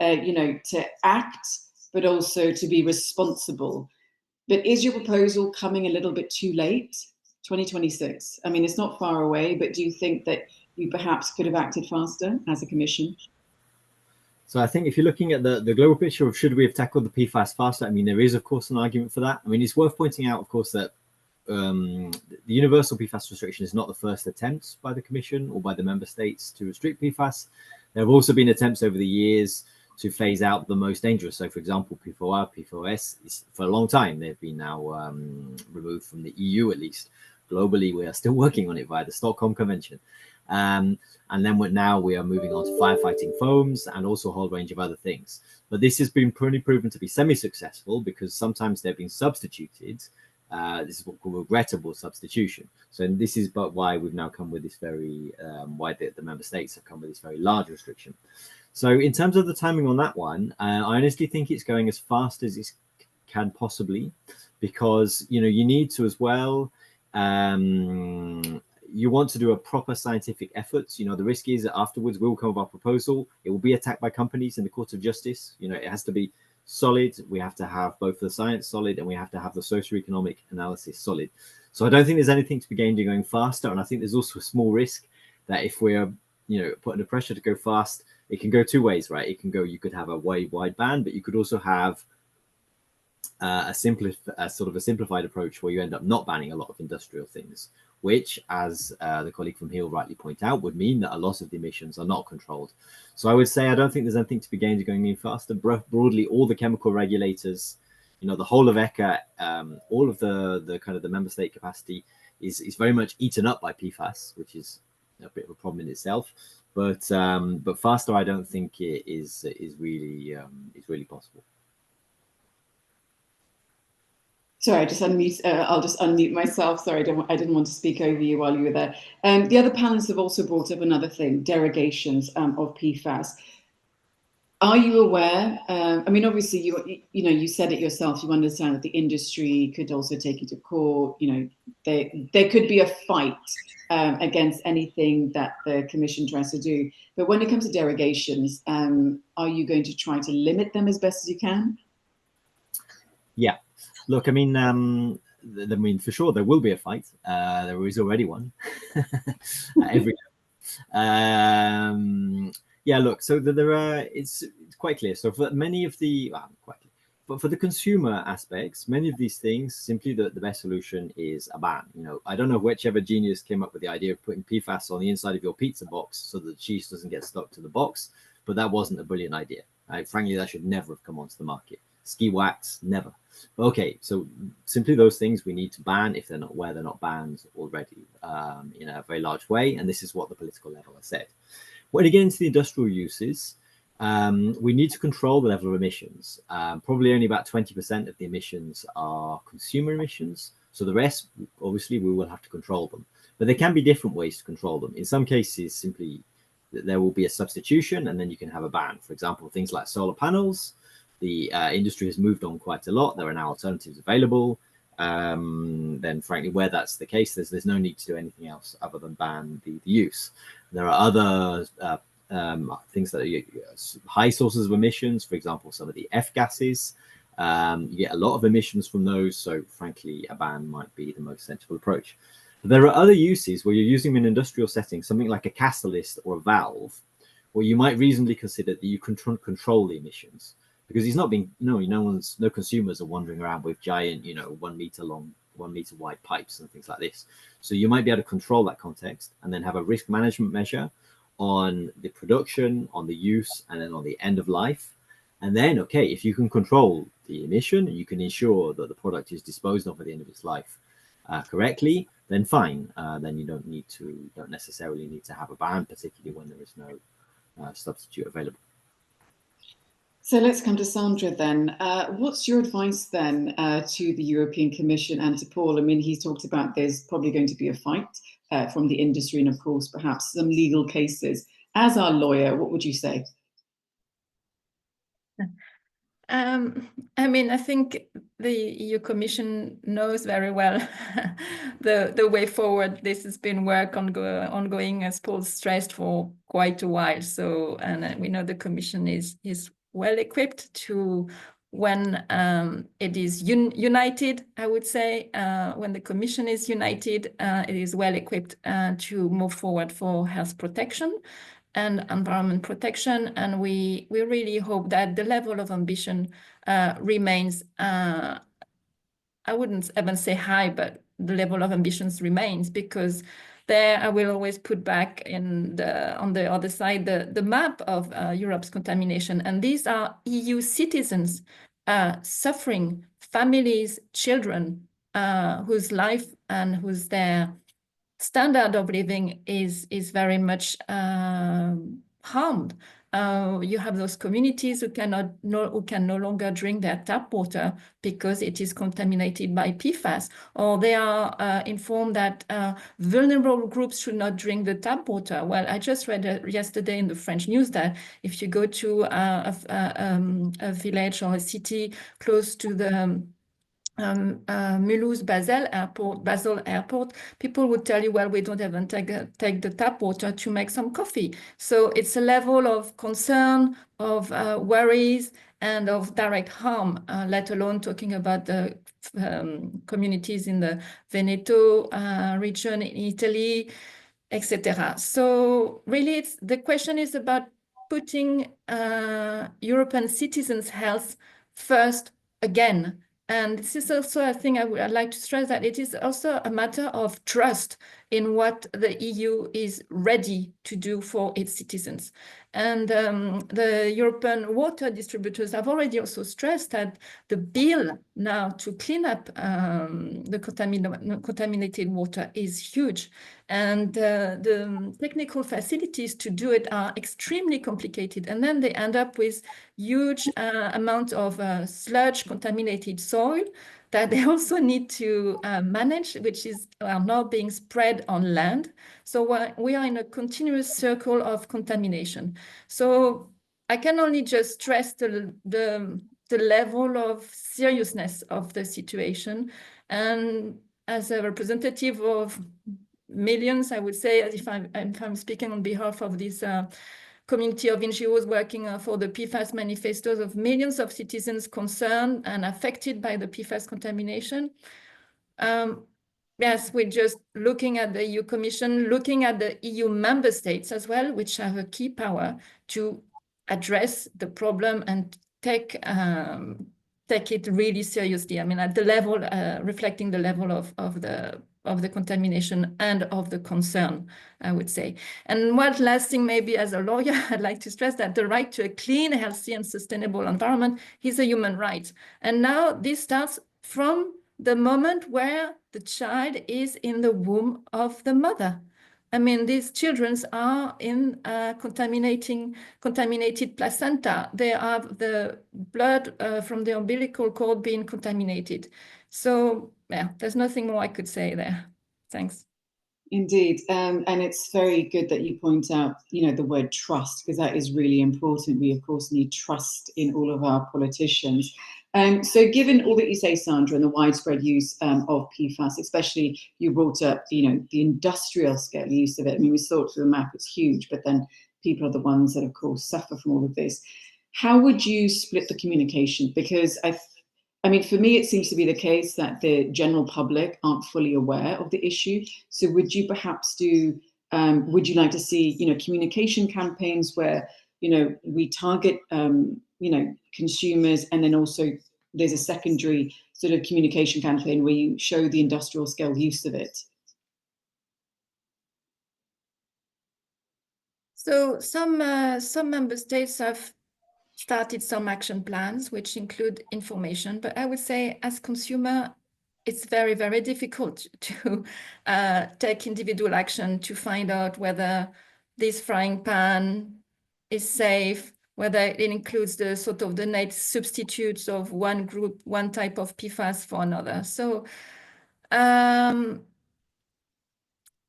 to act, but also to be responsible. But is your proposal coming a little bit too late? 2026. I mean, it's not far away, but do you think that you perhaps could have acted faster as a Commission? So I think if you're looking at the global picture of should we have tackled the PFAS faster, I mean, there is, of course, an argument for that. I mean, it's worth pointing out, of course, that the universal PFAS restriction is not the first attempt by the Commission or by the member states to restrict PFAS. There have also been attempts over the years to phase out the most dangerous. So, for example, PFAS is for a long time. They've been now removed from the EU, at least. Globally, we are still working on it via the Stockholm Convention. And then now we are moving on to firefighting foams and also a whole range of other things. But this has been pretty proven to be semi-successful because sometimes they've been substituted. This is what we call regrettable substitution. So this is but why we've now come with this very, why the member states have come with this very large restriction. So in terms of the timing on that one, I honestly think it's going as fast as it can possibly, because, you need to as well, you want to do a proper scientific effort. The risk is that afterwards we'll come with our proposal. It will be attacked by companies in the Court of Justice. It has to be solid. We have to have both the science solid and we have to have the socioeconomic analysis solid. So I don't think there's anything to be gained in going faster. And I think there's also a small risk that if we're, put under pressure to go fast, it can go two ways, right? It can go, you could have a wide ban, but you could also have a simplified approach where you end up not banning a lot of industrial things, which, as the colleague from Hill rightly pointed out, would mean that a lot of the emissions are not controlled. So I would say I don't think there's anything to be gained going in faster. Broadly, all the chemical regulators, the whole of ECHA, all of the kind of the member state capacity is very much eaten up by PFAS, which is a bit of a problem in itself. But faster, I don't think it is really possible. Sorry, I just unmute. I'll just unmute myself. Sorry, I didn't want to speak over you while you were there. The other panelists have also brought up another thing: derogations of PFAS. Are you aware? I mean, obviously, you said it yourself. You understand that the industry could also take you to court. There could be a fight against anything that the Commission tries to do. But when it comes to derogations, are you going to try to limit them as best as you can? Yeah. Look, I mean, for sure there will be a fight. There is already one every yeah, look, so there are, it's quite clear. So for many of the, but for the consumer aspects, many of these things, simply the best solution is a ban. I don't know whichever genius came up with the idea of putting PFAS on the inside of your pizza box so that the cheese doesn't get stuck to the box, but that wasn't a brilliant idea. Frankly, that should never have come onto the market. Ski wax, never. Okay, so simply those things we need to ban if they're not where they're not banned already in a very large way, and this is what the political level has said. When it gets into the industrial uses, we need to control the level of emissions. Probably only about 20% of the emissions are consumer emissions, so the rest, obviously, we will have to control them. But there can be different ways to control them. In some cases, simply there will be a substitution, and then you can have a ban. For example, things like solar panels. The industry has moved on quite a lot. There are now alternatives available. Then frankly, where that's the case, there's no need to do anything else other than ban the use. There are other things that are high sources of emissions, for example, some of the F gases. You get a lot of emissions from those, so frankly, a ban might be the most sensible approach. There are other uses where you're using in an industrial setting, something like a catalyst or a valve, where you might reasonably consider that you can control the emissions. Because he's not being, no consumers are wandering around with giant, 1 meter long, 1 meter wide pipes and things like this. So you might be able to control that context and then have a risk management measure on the production, on the use, and then on the end of life. And then, okay, if you can control the emission, you can ensure that the product is disposed of at the end of its life correctly, then fine. Then you don't necessarily need to have a ban, particularly when there is no substitute available. So let's come to Sandra then. What's your advice then to the European Commission and to Paul? I mean, he's talked about there's probably going to be a fight from the industry and, of course, perhaps some legal cases. As our lawyer, what would you say? I mean, I think the EU Commission knows very well the way forward. This has been work ongoing, as Paul stressed, for quite a while. So, and we know the Commission is well equipped to, when it is united, I would say, when the Commission is united, it is well equipped to move forward for health protection and environment protection. And we really hope that the level of ambition remains, I wouldn't even say high, but the level of ambitions remains, because there I will always put back on the other side the map of Europe's contamination. And these are EU citizens suffering, families, children, whose life and whose their standard of living is very much harmed. You have those communities who can no longer drink their tap water because it is contaminated by PFAS, or they are informed that vulnerable groups should not drink the tap water. Well, I just read yesterday in the French news that if you go to a village or a city close to the Mulhouse Basel Airport, people would tell you, well, we don't even take the tap water to make some coffee. So it's a level of concern, of worries, and of direct harm, let alone talking about the communities in the Veneto region in Italy, etc. So really, the question is about putting European citizens' health first again. And this is also a thing I'd like to stress, that it is also a matter of trust in what the EU is ready to do for its citizens. And the European water distributors have already also stressed that the bill now to clean up the contaminated water is huge. And the technical facilities to do it are extremely complicated. And then they end up with huge amount of sludge, contaminated soil that they also need to manage, which are now being spread on land. So we are in a continuous circle of contamination. So I can only just stress the level of seriousness of the situation. And as a representative of millions, I would say, as if I'm speaking on behalf of this community of NGOs working for the PFAS manifestos of millions of citizens concerned and affected by the PFAS contamination. Yes, we're just looking at the EU Commission, looking at the EU member states as well, which have a key power to address the problem and take it really seriously. I mean, at the level, reflecting the level of the contamination and of the concern, I would say. And one last thing, maybe as a lawyer, I'd like to stress that the right to a clean, healthy, and sustainable environment is a human right. And now this starts from the moment where the child is in the womb of the mother. I mean, these children are in contaminated placenta. They have the blood from the umbilical cord being contaminated. So yeah, there's nothing more I could say there. Thanks. Indeed, and it's very good that you point out, the word trust, because that is really important. We, of course, need trust in all of our politicians. So given all that you say, Sandra, and the widespread use of PFAS, especially you brought up, the industrial scale use of it. I mean, we saw it through the map, it's huge, but then people are the ones that, of course, suffer from all of this. How would you split the communication? Because I mean, for me, it seems to be the case that the general public aren't fully aware of the issue. So would you perhaps would you like to see, communication campaigns where, we target, consumers, and then also there's a secondary sort of communication campaign where you show the industrial scale use of it? So some member states have started some action plans, which include information, but I would say as consumer, it's very, very difficult to take individual action to find out whether this frying pan is safe, whether it includes the sort of the net substitutes of one group, one type of PFAS for another. So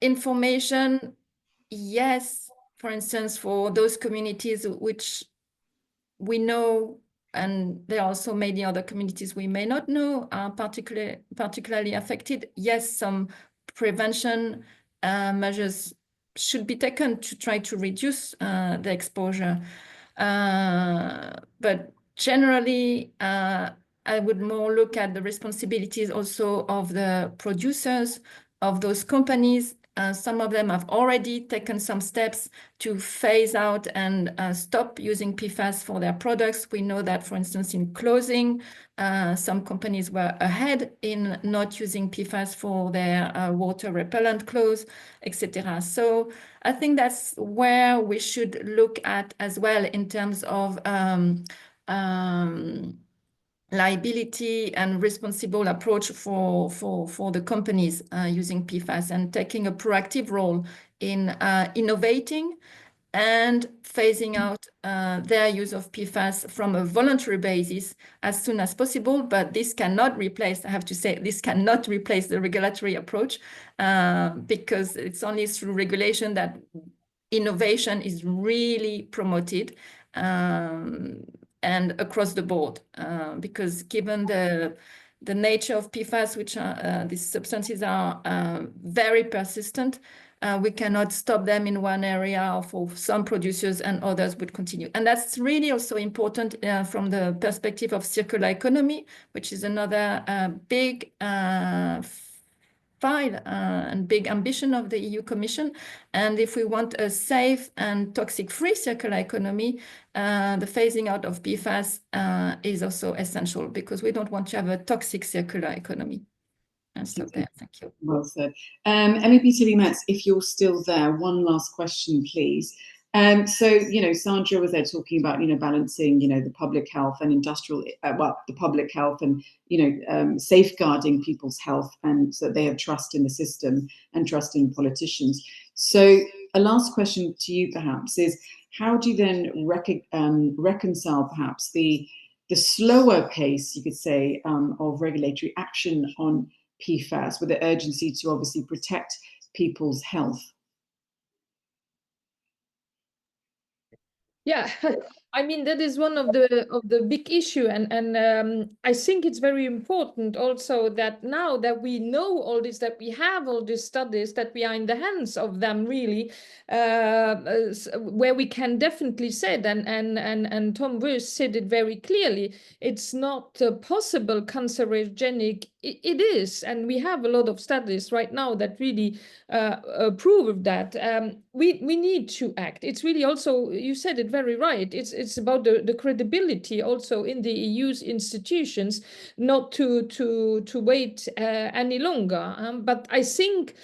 information, yes, for instance, for those communities which we know, and there are also many other communities we may not know are particularly affected. Yes, some prevention measures should be taken to try to reduce the exposure. But generally, I would more look at the responsibilities also of the producers of those companies. Some of them have already taken some steps to phase out and stop using PFAS for their products. We know that, for instance, in clothing, some companies were ahead in not using PFAS for their water repellent clothes, etc. So I think that's where we should look at as well in terms of liability and responsible approach for the companies using PFAS, and taking a proactive role in innovating and phasing out their use of PFAS from a voluntary basis as soon as possible. But this cannot replace, I have to say, this cannot replace the regulatory approach because it's only through regulation that innovation is really promoted. And across the board, because given the nature of PFAS, which are these substances are very persistent, we cannot stop them in one area for some producers, and others would continue. And that's really also important from the perspective of circular economy, which is another big file and big ambition of the EU Commission. And if we want a safe and toxic-free circular economy, the phasing out of PFAS is also essential, because we don't want to have a toxic circular economy. And so there, thank you. Well said. MEP Tilly Metz, if you're still there, one last question, please. So, Sandra was there talking about, balancing, the public health and industrial, the public health and, safeguarding people's health, and so they have trust in the system and trust in politicians. So a last question to you perhaps is, how do you then reconcile perhaps the slower pace, you could say, of regulatory action on PFAS with the urgency to obviously protect people's health? Yeah, I mean, that is one of the big issue, and I think it's very important also that now that we know all this, that we have all these studies, that we are in the hands of them really, where we can definitely say that, and Tom Wurst said it very clearly, it's not possible cancerogenic. It is, and we have a lot of studies right now that really prove that. We need to act. It's really also, you said it very right, it's about the credibility also in the EU's institutions, not to wait any longer. But I think,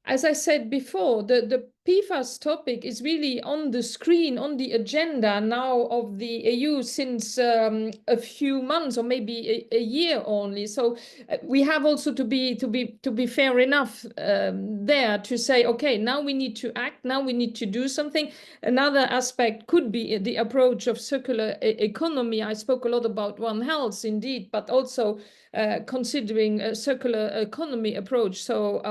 as I said before, the PFAS topic is really on the screen, on the agenda now of the EU since a few months or maybe a year only. So we have also to be fair enough there to say, okay, now we need to act, now we need to do something. Another aspect could be the approach of circular economy. I spoke a lot about One Health indeed, but also considering a circular economy approach. So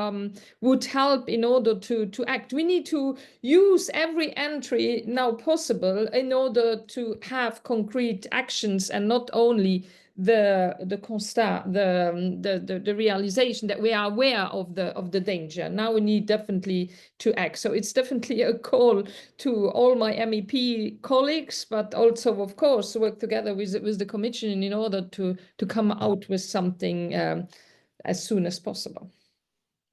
would help in order to act. We need to use every entry now possible in order to have concrete actions, and not only the constat, the realization that we are aware of the danger. Now we need definitely to act. So it's definitely a call to all my MEP colleagues, but also, of course, work together with the Commission in order to come out with something as soon as possible.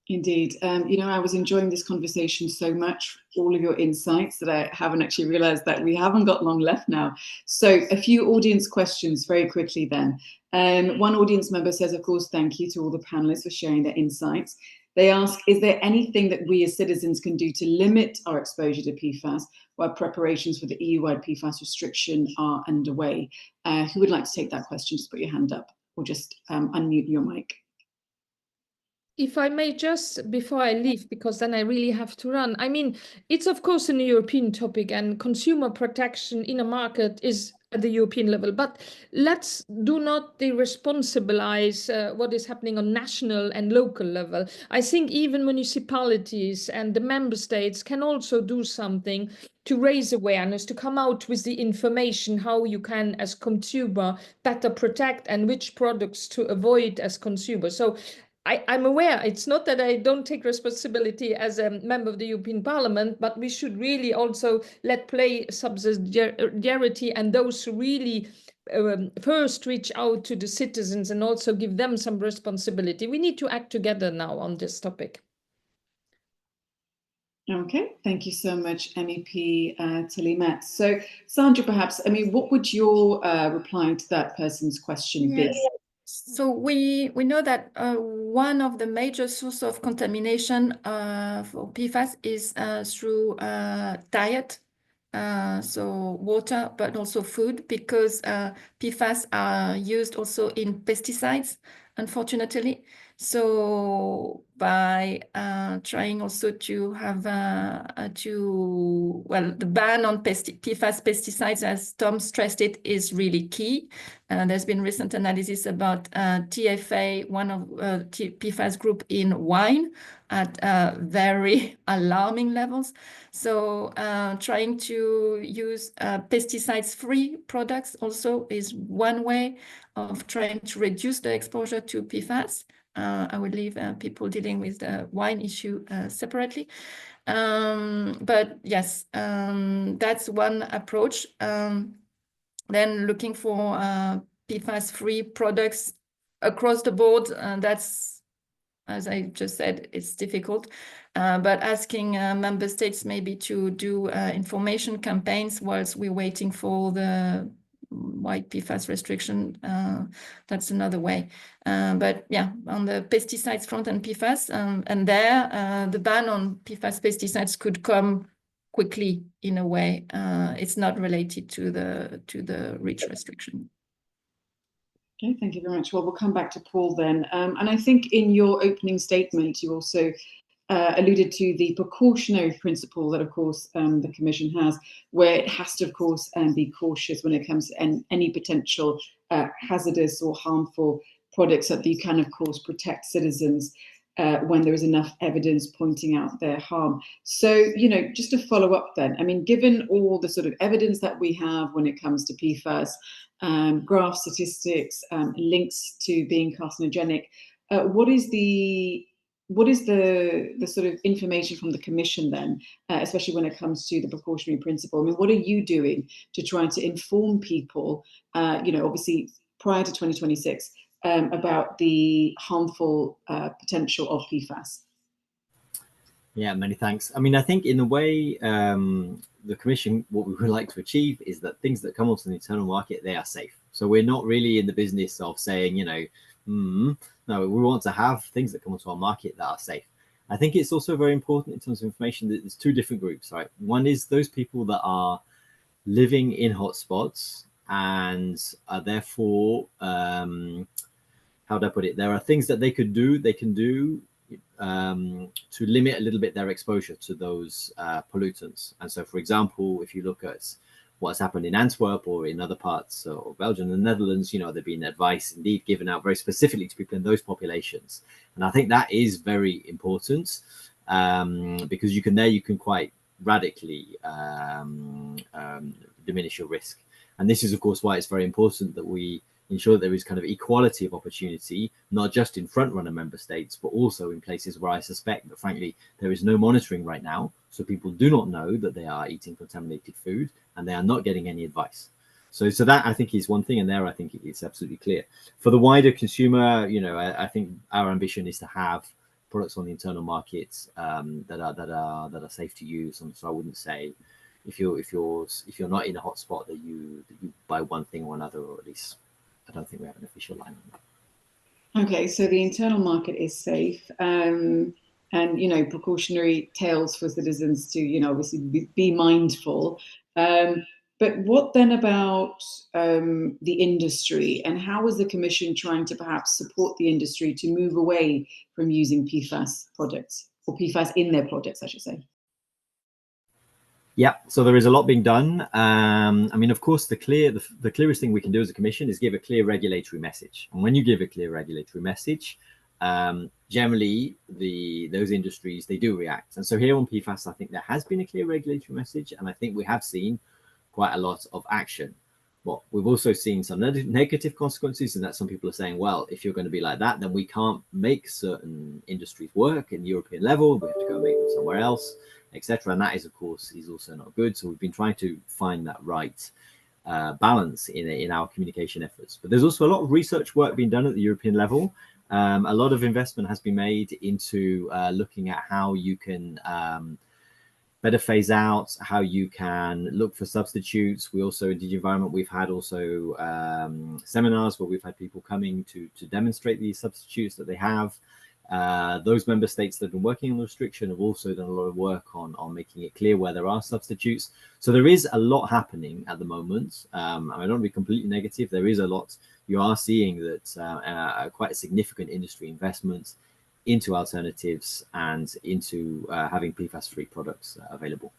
Indeed. You know, I was enjoying this conversation so much, all of your insights, that I haven't actually realized that we haven't got long left now. So a few audience questions very quickly then. One audience member says, of course, thank you to all the panelists for sharing their insights. They ask, is there anything that we as citizens can do to limit our exposure to PFAS while preparations for the EU-wide PFAS restriction are underway? Who would like to take that question? Just put your hand up or just unmute your mic. If I may, just before I leave, because then I really have to run. I mean, it's of course a European topic, and consumer protection in a market is at the European level. But let's do not irresponsibilize what is happening on national and local level. I think even municipalities and the member states can also do something to raise awareness, to come out with the information how you can, as consumer, better protect and which products to avoid as consumer. So I'm aware it's not that I don't take responsibility as a member of the European Parliament, but we should really also let play subsidiarity, and those who really first reach out to the citizens and also give them some responsibility. We need to act together now on this topic. Okay, thank you so much, MEP Tilly Metz. So, Sandra, perhaps, I mean, what would your reply to that person's question be? So we know that one of the major sources of contamination for PFAS is through diet, so water, but also food, because PFAS are used also in pesticides, unfortunately. So by trying also to have the ban on PFAS pesticides, as Tom stressed it, is really key. There's been recent analysis about TFA, one of PFAS group in wine, at very alarming levels. So trying to use pesticides-free products also is one way of trying to reduce the exposure to PFAS. I would leave people dealing with the wine issue separately. But yes, that's one approach. Then looking for PFAS-free products across the board, that's, as I just said, it's difficult. But asking member states maybe to do information campaigns whilst we're waiting for the wide PFAS restriction, that's another way. But yeah, on the pesticides front and PFAS, and there the ban on PFAS pesticides could come quickly in a way. It's not related to the REACH restriction. Okay, thank you very much. Well, we'll come back to Paul then. And I think in your opening statement, you also alluded to the precautionary principle that, of course, the Commission has, where it has to, of course, be cautious when it comes to any potential hazardous or harmful products, that you can, of course, protect citizens. when there is enough evidence pointing out their harm. So, you know, just to follow up then, I mean, given all the sort of evidence that we have when it comes to PFAS, graph statistics, links to being carcinogenic, what is the sort of information from the Commission then, especially when it comes to the precautionary principle? I mean, what are you doing to try to inform people, you know, obviously prior to 2026, about the harmful potential of PFAS? Yeah, many thanks. I mean, I think in a way, the Commission, what we would like to achieve is that things that come onto the internal market, they are safe. So we're not really in the business of saying, you know, no, we want to have things that come onto our market that are safe. I think it's also very important in terms of information that there's two different groups, right? One is those people that are living in hotspots and are therefore, how do I put it? There are things that they can do to limit a little bit their exposure to those pollutants. And so, for example, if you look at what's happened in Antwerp or in other parts of Belgium and the Netherlands, you know, there've been advice indeed given out very specifically to people in those populations. And I think that is very important because you can quite radically diminish your risk. And this is, of course, why it's very important that we ensure that there is kind of equality of opportunity, not just in front-runner member states, but also in places where I suspect that, frankly, there is no monitoring right now. So people do not know that they are eating contaminated food and they are not getting any advice. So that, I think, is one thing. And there, I think it's absolutely clear. For the wider consumer, you know, I think our ambition is to have products on the internal markets that are safe to use. And so I wouldn't say if you're not in a hotspot that you buy one thing or another, or at least I don't think we have an official line on that. Okay, so the internal market is safe, and you know, precautionary tales for citizens to, you know, obviously be mindful. But what then about the industry, and how is the Commission trying to perhaps support the industry to move away from using PFAS products, or PFAS in their products, I should say? Yeah, so there is a lot being done. I mean, of course, the clearest thing we can do as a Commission is give a clear regulatory message. And when you give a clear regulatory message, generally those industries, they do react. And so here on PFAS, I think there has been a clear regulatory message, and I think we have seen quite a lot of action. But we've also seen some negative consequences, and that some people are saying, well, if you're going to be like that, then we can't make certain industries work in the European level. We have to go make them somewhere else, etc. And that is, of course, is also not good. So we've been trying to find that right balance in our communication efforts. But there's also a lot of research work being done at the European level. A lot of investment has been made into looking at how you can better phase out, how you can look for substitutes. We also, in DG Environment, we've had also seminars where we've had people coming to demonstrate these substitutes that they have. Those member states that have been working on the restriction have also done a lot of work on making it clear where there are substitutes. So there is a lot happening at the moment. I don't want to be completely negative. There is a lot. You are seeing that quite a significant industry investment into alternatives and into having PFAS-free products available.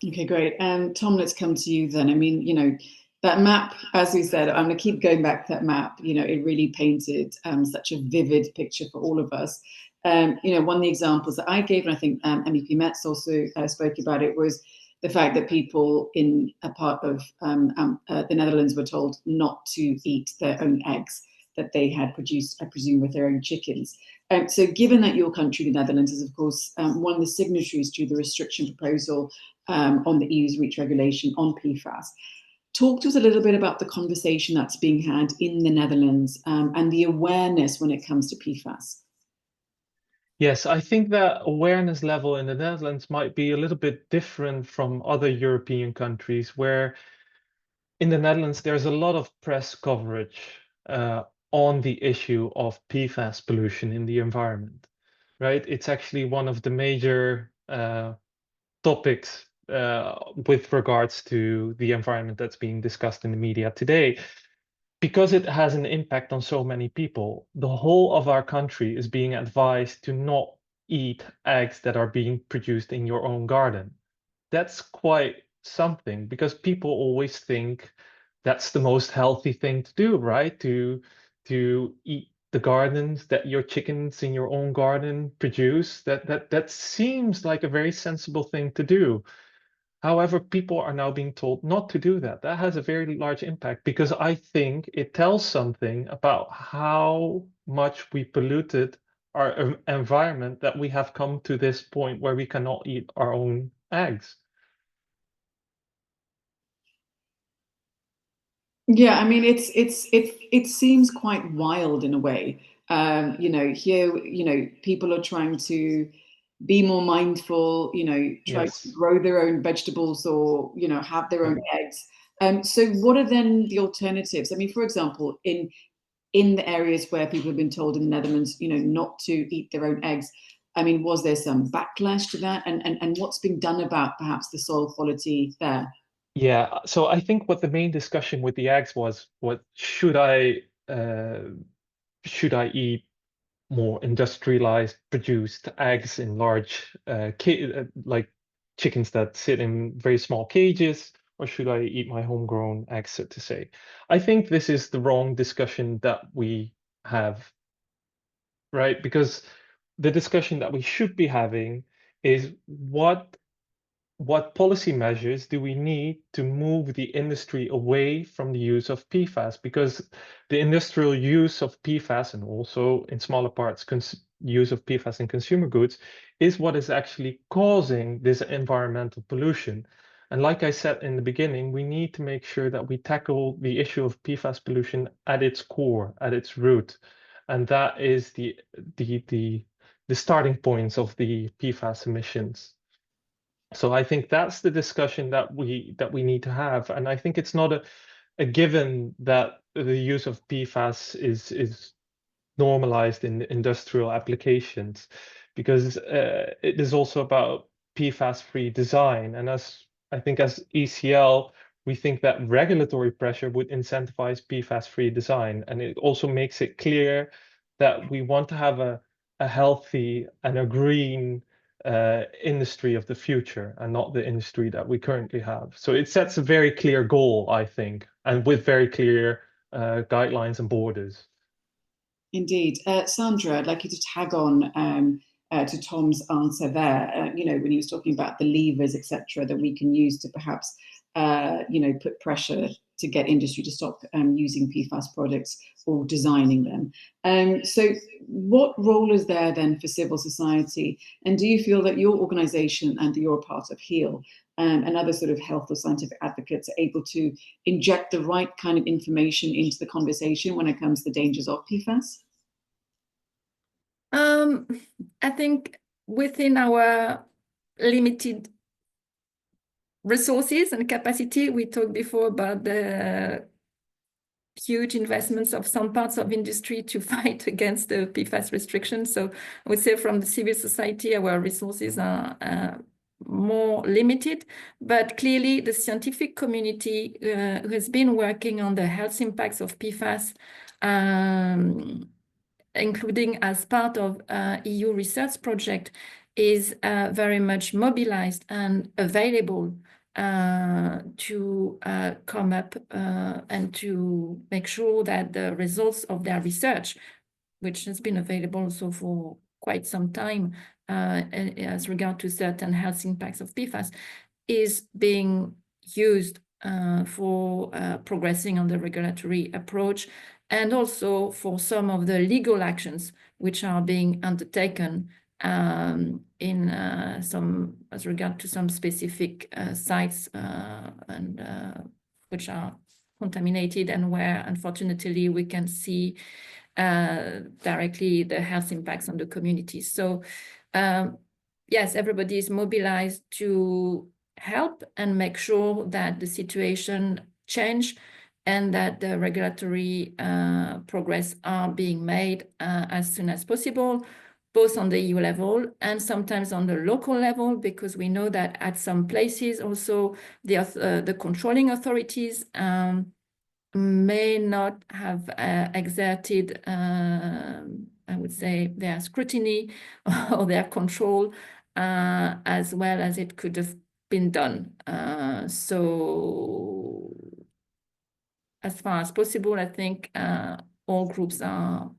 Okay, great. Tom, let's come to you then. I mean, you know, that map, as we said, I'm going to keep going back to that map. You know, it really painted such a vivid picture for all of us. You know, one of the examples that I gave, and I think MEP Metz also spoke about it, was the fact that people in a part of the Netherlands were told not to eat their own eggs that they had produced, I presume, with their own chickens. So given that your country, the Netherlands, is of course one of the signatories to the restriction proposal on the EU's REACH regulation on PFAS, talk to us a little bit about the conversation that's being had in the Netherlands and the awareness when it comes to PFAS. Yes, I think the awareness level in the Netherlands might be a little bit different from other European countries, where in the Netherlands there's a lot of press coverage on the issue of PFAS pollution in the environment, right? It's actually one of the major topics with regards to the environment that's being discussed in the media today. Because it has an impact on so many people, the whole of our country is being advised to not eat eggs that are being produced in your own garden. That's quite something, because people always think that's the most healthy thing to do, right? To eat the gardens that your chickens in your own garden produce, that seems like a very sensible thing to do. However, people are now being told not to do that. That has a very large impact because I think it tells something about how much we polluted our environment that we have come to this point where we cannot eat our own eggs. Yeah, I mean, it seems quite wild in a way. You know, here, you know, people are trying to be more mindful, you know, try to grow their own vegetables or, you know, have their own eggs. So what are then the alternatives? I mean, for example, in the areas where people have been told in the Netherlands, you know, not to eat their own eggs, I mean, was there some backlash to that? And what's been done about perhaps the soil quality there? Yeah, so I think what the main discussion with the eggs was, what should I eat more industrialized produced eggs in large like chickens that sit in very small cages, or should I eat my homegrown eggs, so to say? I think this is the wrong discussion that we have, right? Because the discussion that we should be having is what policy measures do we need to move the industry away from the use of PFAS? Because the industrial use of PFAS, and also in smaller parts use of PFAS in consumer goods, is what is actually causing this environmental pollution. And like I said in the beginning, we need to make sure that we tackle the issue of PFAS pollution at its core, at its root. And that is the starting points of the PFAS emissions. So I think that's the discussion that we need to have, and I think it's not a given that the use of PFAS is normalized in industrial applications, because it is also about PFAS-free design. And as I think as ECL, we think that regulatory pressure would incentivize PFAS-free design, and it also makes it clear that we want to have a healthy and a green industry of the future, and not the industry that we currently have. So it sets a very clear goal, I think, and with very clear guidelines and borders. Indeed. Sandra, I'd like you to tag on to Tom's answer there, you know, when he was talking about the levers, etc., that we can use to perhaps, you know, put pressure to get industry to stop using PFAS products or designing them. So what role is there then for civil society? And do you feel that your organization and you're part of HEAL and other sort of health or scientific advocates are able to inject the right kind of information into the conversation when it comes to the dangers of PFAS? I think within our limited resources and capacity, we talked before about the huge investments of some parts of industry to fight against the PFAS restrictions. So I would say from the civil society, our resources are more limited, but clearly the scientific community who has been working on the health impacts of PFAS, including as part of EU research project, is very much mobilized and available to come up and to make sure that the results of their research, which has been available also for quite some time as regard to certain health impacts of PFAS, is being used for progressing on the regulatory approach, and also for some of the legal actions which are being undertaken in some, as regard to some specific sites and which are contaminated, and where unfortunately we can see directly the health impacts on the community. So yes, everybody is mobilized to help and make sure that the situation change, and that the regulatory progress are being made as soon as possible, both on the EU level and sometimes on the local level, because we know that at some places also the controlling authorities may not have exerted, I would say, their scrutiny or their control as well as it could have been done. So as far as possible, I think all groups are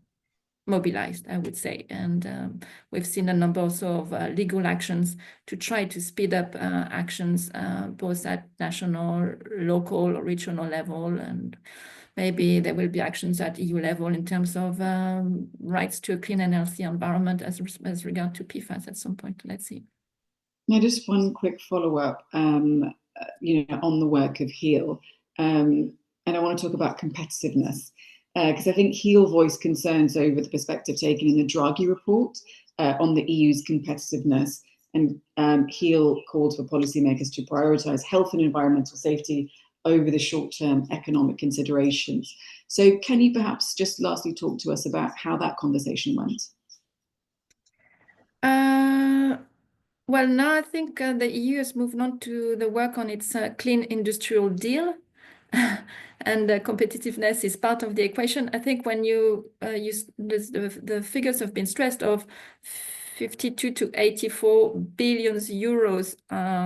mobilized, I would say. And we've seen a number also of legal actions to try to speed up actions, both at national, local, or regional level. And maybe there will be actions at EU level in terms of rights to a clean and healthy environment as regard to PFAS at some point. Let's see. Now, just one quick follow-up, on the work of HEAL. And I want to talk about competitiveness, because I think HEAL voiced concerns over the perspective taken in the Draghi report on the EU's competitiveness. And HEAL called for policymakers to prioritise health and environmental safety over the short-term economic considerations. So can you perhaps just lastly talk to us about how that conversation went? Well, now I think the EU has moved on to the work on its clean industrial deal. And competitiveness is part of the equation. I think when you use the figures have been stressed of 52 to 84 billion euros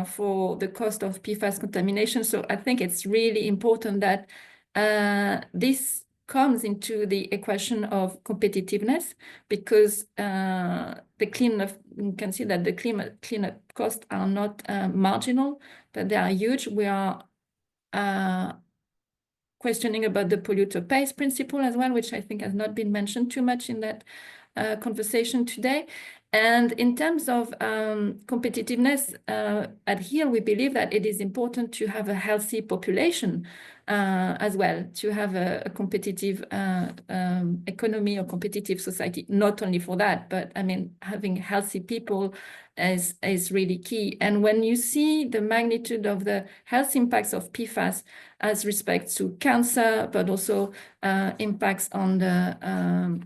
for the cost of PFAS contamination. So I think it's really important that this comes into the equation of competitiveness, because the cleanup, you can see that the cleanup costs are not marginal, but they are huge. We are questioning about the polluter pays principle as well, which I think has not been mentioned too much in that conversation today. And in terms of competitiveness, at HEAL, we believe that it is important to have a healthy population as well, to have a competitive economy or competitive society, not only for that, but I mean, having healthy people is really key. And when you see the magnitude of the health impacts of PFAS as respects to cancer, but also impacts on the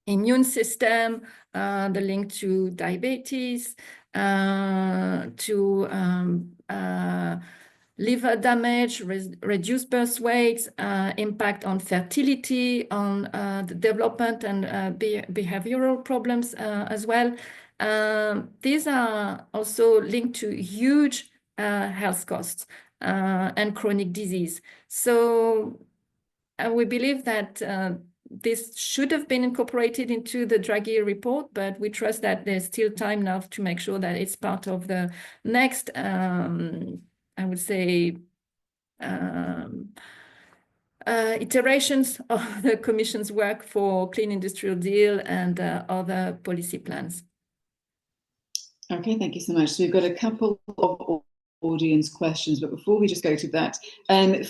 immune system, the link to diabetes, to liver damage, reduced birth weights, impact on fertility, on the development and behavioral problems as well. These are also linked to huge health costs and chronic disease. So we believe that this should have been incorporated into the Draghi report, but we trust that there's still time now to make sure that it's part of the next, I would say, iterations of the Commission's work for Clean Industrial Deal and other policy plans. Okay, thank you so much. So we've got a couple of audience questions, but before we just go to that,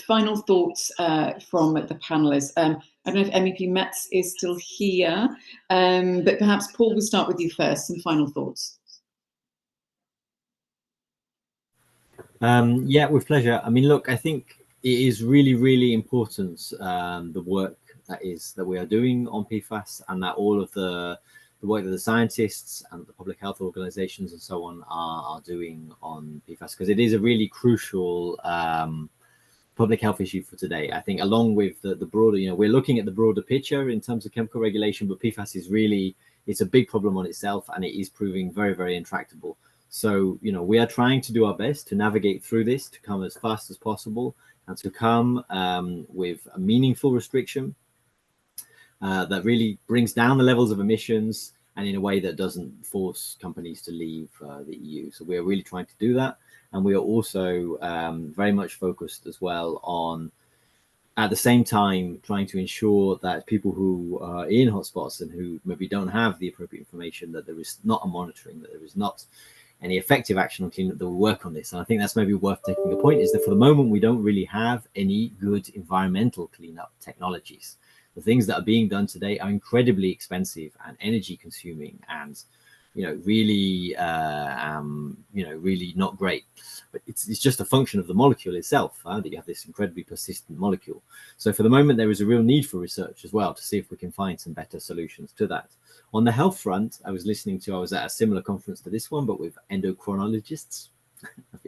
final thoughts from the panelists. I don't know if MEP Metz is still here, but perhaps Paul, we'll start with you first. Some final thoughts. Yeah, with pleasure. I mean, look, I think it is really, really important, the work that we are doing on PFAS, and that all of the work that the scientists and the public health organizations and so on are doing on PFAS, because it is a really crucial public health issue for today. I think along with the broader, we're looking at the broader picture in terms of chemical regulation, but PFAS is really, it's a big problem on itself, and it is proving very, very intractable. So, we are trying to do our best to navigate through this, to come as fast as possible, and to come with a meaningful restriction that really brings down the levels of emissions, and in a way that doesn't force companies to leave the EU. So we are really trying to do that. And we are also very much focused as well on, at the same time, trying to ensure that people who are in hotspots and who maybe don't have the appropriate information, that there is not a monitoring, that there is not any effective action on cleanup, that will work on this. And I think that's maybe worth taking a point, is that for the moment, we don't really have any good environmental cleanup technologies. The things that are being done today are incredibly expensive and energy consuming, and really not great. But it's just a function of the molecule itself, that you have this incredibly persistent molecule. So for the moment, there is a real need for research as well to see if we can find some better solutions to that. On the health front, I was at a similar conference to this one, but with endocrinologists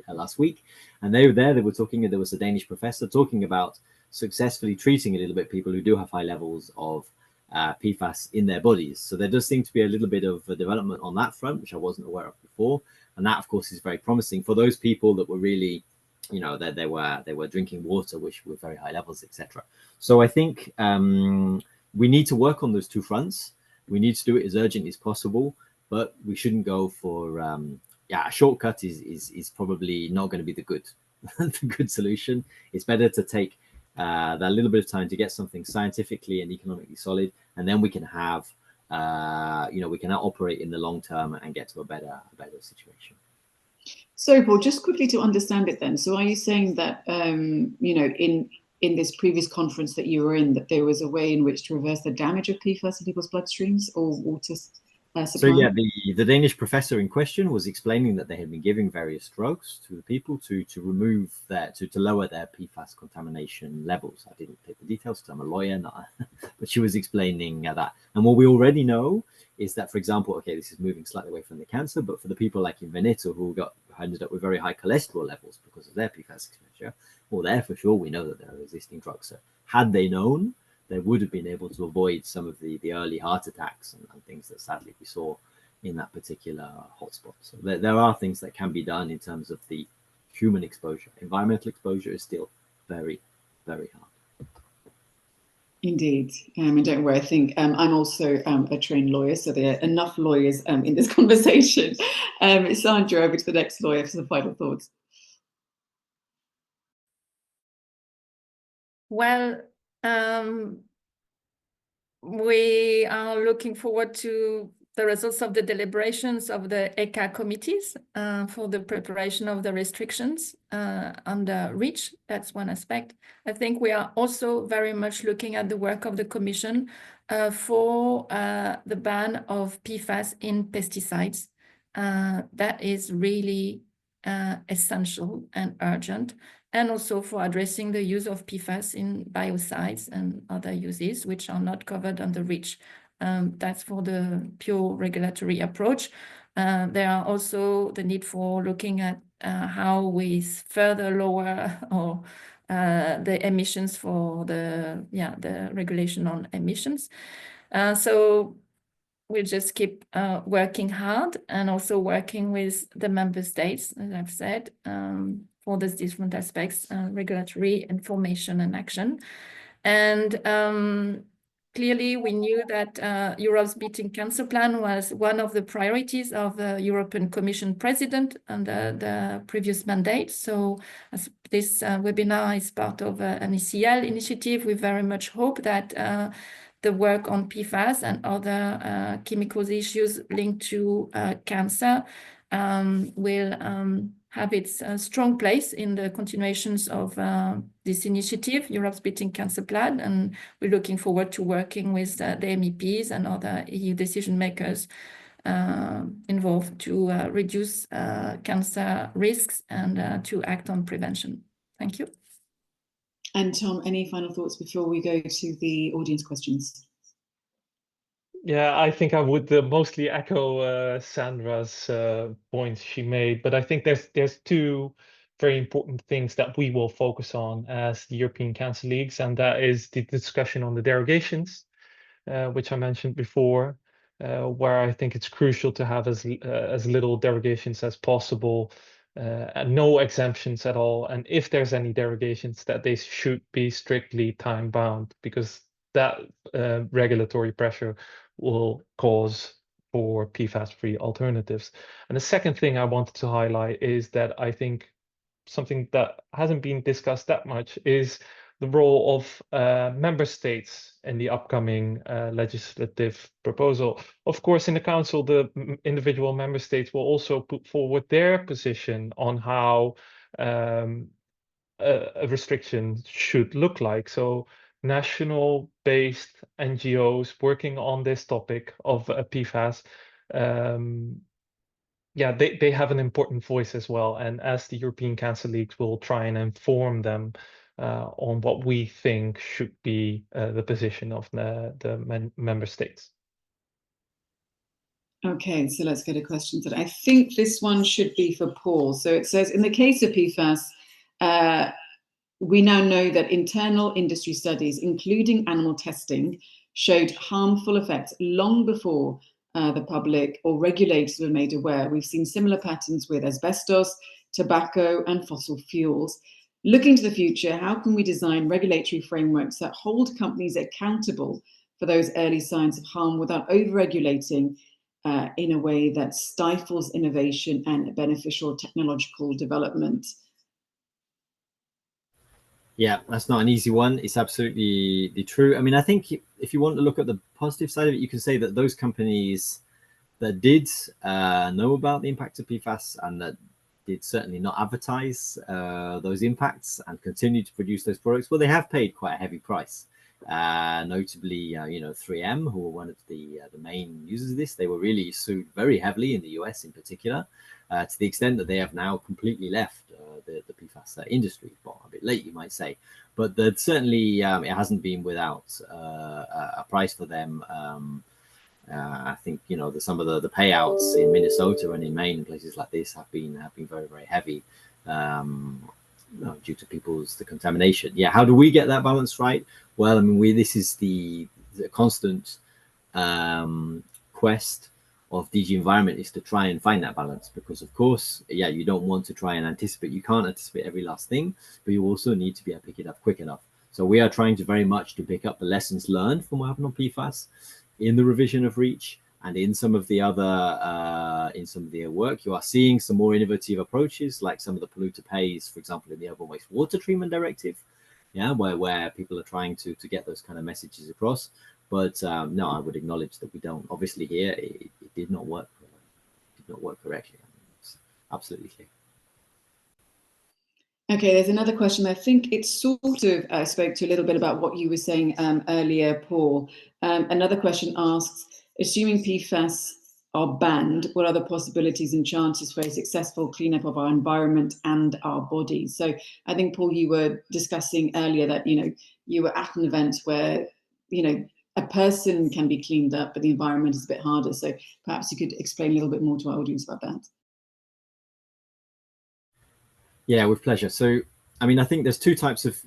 last week, and they were talking, and there was a Danish professor talking about successfully treating a little bit people who do have high levels of PFAS in their bodies. So there does seem to be a little bit of a development on that front, which I wasn't aware of before. And that, of course, is very promising for those people that were really, that they were drinking water which with very high levels, etc. So I think we need to work on those two fronts. We need to do it as urgently as possible, but we shouldn't go for a shortcut is probably not going to be the good solution. It's better to take that little bit of time to get something scientifically and economically solid, and then we can have we can operate in the long term and get to a better situation. So, Paul, just quickly to understand it then. So are you saying that, in this previous conference that you were in, that there was a way in which to reverse the damage of PFAS in people's bloodstreams or water supply? So yeah, the Danish professor in question was explaining that they had been giving various drugs to the people to remove to lower their PFAS contamination levels. I didn't take the details because I'm a lawyer, but she was explaining that. And what we already know is that, for example, okay, this is moving slightly away from the cancer, but for the people like in Veneto who ended up with very high cholesterol levels because of their PFAS exposure, well, there for sure we know that there are existing drugs. So had they known, they would have been able to avoid some of the early heart attacks and things that sadly we saw in that particular hotspot. So there are things that can be done in terms of the human exposure. Environmental exposure is still very, very hard. Indeed. And don't worry, I think I'm also a trained lawyer, so there are enough lawyers in this conversation. Sandra, over to the next lawyer for some final thoughts. Well, we are looking forward to the results of the deliberations of the ECHA committees for the preparation of the restrictions on the REACH. That's one aspect. I think we are also very much looking at the work of the Commission for the ban of PFAS in pesticides. That is really essential and urgent, and also for addressing the use of PFAS in biocides and other uses which are not covered under REACH. That's for the pure regulatory approach. There are also the need for looking at how we further lower the emissions for the regulation on emissions. So we'll just keep working hard and also working with the member states, as I've said, for these different aspects, regulatory, information and action. And clearly, we knew that Europe's Beating Cancer Plan was one of the priorities of the European Commission President under the previous mandate. So as this webinar is part of an ECL initiative, we very much hope that the work on PFAS and other chemicals issues linked to cancer will have its strong place in the continuations of this initiative, Europe's Beating Cancer Plan, and we're looking forward to working with the MEPs and other EU decision makers involved to reduce cancer risks and to act on prevention. Thank you. And Tom, any final thoughts before we go to the audience questions? Yeah, I think I would mostly echo Sandra's points she made, but I think there's two very important things that we will focus on as the European Cancer Leagues, and that is the discussion on the derogations, which I mentioned before, where I think it's crucial to have as little derogations as possible, and no exemptions at all. And if there's any derogations, that they should be strictly time bound, because that regulatory pressure will cause for PFAS-free alternatives. And the second thing I wanted to highlight is that I think something that hasn't been discussed that much is the role of member states in the upcoming legislative proposal. Of course, in the Council, the individual member states will also put forward their position on how a restriction should look like. So national-based NGOs working on this topic of PFAS, they have an important voice as well. And as the European Cancer Leagues will try and inform them on what we think should be the position of the member states. Okay, so let's go to questions. And I think this one should be for Paul. So it says, in the case of PFAS, we now know that internal industry studies, including animal testing, showed harmful effects long before the public or regulators were made aware. We've seen similar patterns with asbestos, tobacco, and fossil fuels. Looking to the future, how can we design regulatory frameworks that hold companies accountable for those early signs of harm without over-regulating in a way that stifles innovation and beneficial technological development? Yeah, that's not an easy one. It's absolutely true. I mean, I think if you want to look at the positive side of it, you can say that those companies that did know about the impact of PFAS and that did certainly not advertise those impacts and continue to produce those products, well, they have paid quite a heavy price. Notably, you know, 3M, who were one of the main users of this, they were really sued very heavily in the US in particular, to the extent that they have now completely left the PFAS industry. Well, a bit late, you might say, but that certainly it hasn't been without a price for them. I think, you know, some of the payouts in Minnesota and in Maine and places like this have been very, very heavy due to the contamination. Yeah, how do we get that balance right? Well, I mean, this is the constant quest of DG Environment, is to try and find that balance, because of course, yeah, you don't want to try and anticipate. You can't anticipate every last thing, but you also need to be able to pick it up quick enough. So we are trying to very much to pick up the lessons learned from what happened on PFAS in the revision of REACH, and in some of the other work. You are seeing some more innovative approaches, like some of the polluter pays, for example, in the Urban Wastewater Treatment Directive, yeah, where people are trying to get those kind of messages across. But no, I would acknowledge that we don't. Obviously, here it did not work. It did not work correctly. I mean, it's absolutely clear. Okay, there's another question. I think it sort of spoke to a little bit about what you were saying earlier, Paul. Another question asks, assuming PFAS are banned, what are the possibilities and chances for a successful cleanup of our environment and our bodies? So I think, Paul, you were discussing earlier that, you know, you were at an event where, you know, a person can be cleaned up, but the environment is a bit harder. So perhaps you could explain a little bit more to our audience about that. Yeah, with pleasure. So, I mean, I think there's three types of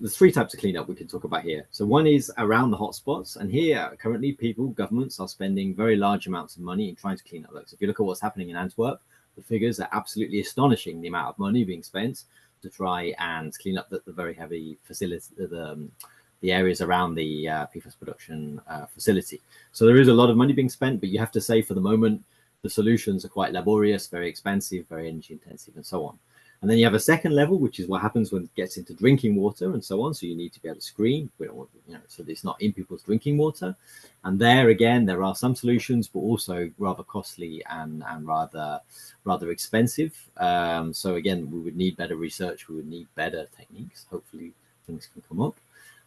cleanup we can talk about here. So one is around the hotspots, and here currently governments are spending very large amounts of money in trying to clean up those. If you look at what's happening in Antwerp, the figures are absolutely astonishing, the amount of money being spent to try and clean up the very heavy facility, the areas around the PFAS production facility. So there is a lot of money being spent, but you have to say for the moment, the solutions are quite laborious, very expensive, very energy intensive, and so on. And then you have a second level, which is what happens when it gets into drinking water and so on. So you need to be able to screen, we don't want, you know, so it's not in people's drinking water. And there again, there are some solutions, but also rather costly and rather expensive. So again, we would need better research. We would need better techniques. Hopefully things can come up.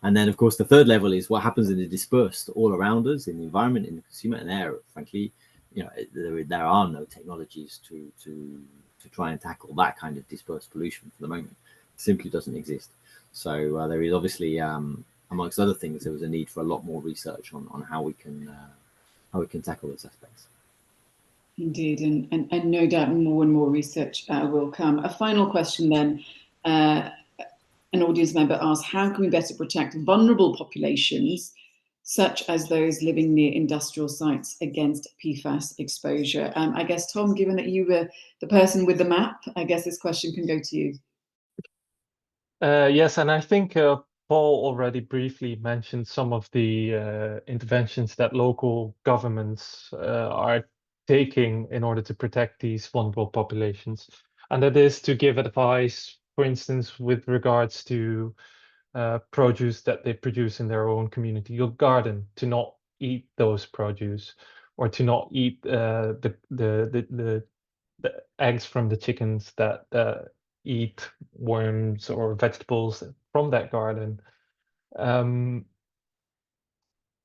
And then, of course, the third level is what happens in the dispersed all around us, in the environment, in the consumer, and there, frankly, you know, there are no technologies to try and tackle that kind of dispersed pollution for the moment. It simply doesn't exist. So there is obviously, amongst other things, there was a need for a lot more research on how we can tackle those aspects. Indeed, and no doubt more and more research will come. A final question then. An audience member asked, how can we better protect vulnerable populations, such as those living near industrial sites, against PFAS exposure? I guess, Tom, given that you were the person with the map, I guess this question can go to you. Yes, and I think Paul already briefly mentioned some of the interventions that local governments are taking in order to protect these vulnerable populations. And that is to give advice, for instance, with regards to produce that they produce in their own community, your garden, to not eat those produce, or to not eat the eggs from the chickens that eat worms or vegetables from that garden.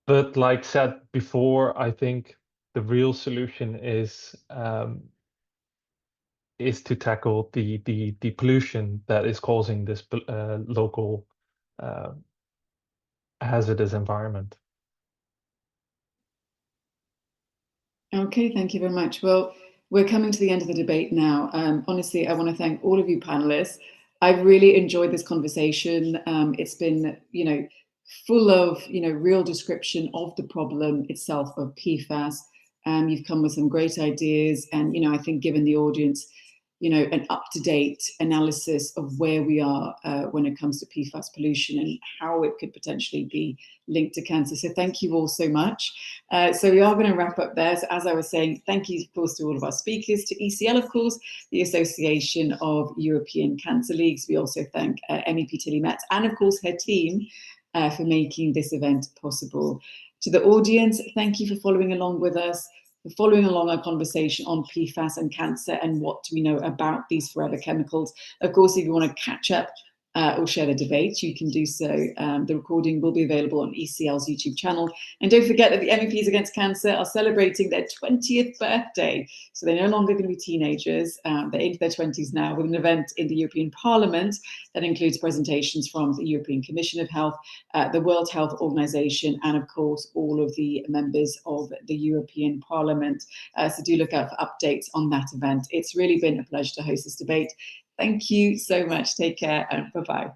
But like said before, I think the real solution is to tackle the pollution that is causing this local hazardous environment. Okay, thank you very much. Well, we're coming to the end of the debate now. Honestly, I want to thank all of you panelists. I've really enjoyed this conversation. It's been, you know, full of, you know, real description of the problem itself of PFAS. You've come with some great ideas, and, you know, I think given the audience an up-to-date analysis of where we are when it comes to PFAS pollution and how it could potentially be linked to cancer. So thank you all so much. So we are going to wrap up there. So as I was saying, thank you, of course, to all of our speakers, to ECL, of course, the Association of European Cancer Leagues. We also thank MEP Tilly Metz and, of course, her team for making this event possible. To the audience, thank you for following along with us, for following along our conversation on PFAS and cancer and what do we know about these forever chemicals. Of course, if you want to catch up or share the debate, you can do so. The recording will be available on ECL's YouTube channel. And don't forget that the MEPs Against Cancer are celebrating their 20th birthday. So they're no longer going to be teenagers. They're into their 20s now, with an event in the European Parliament that includes presentations from the European Commission of Health, the World Health Organization, and of course, all of the members of the European Parliament. So do look out for updates on that event. It's really been a pleasure to host this debate. Thank you so much. Take care and bye-bye.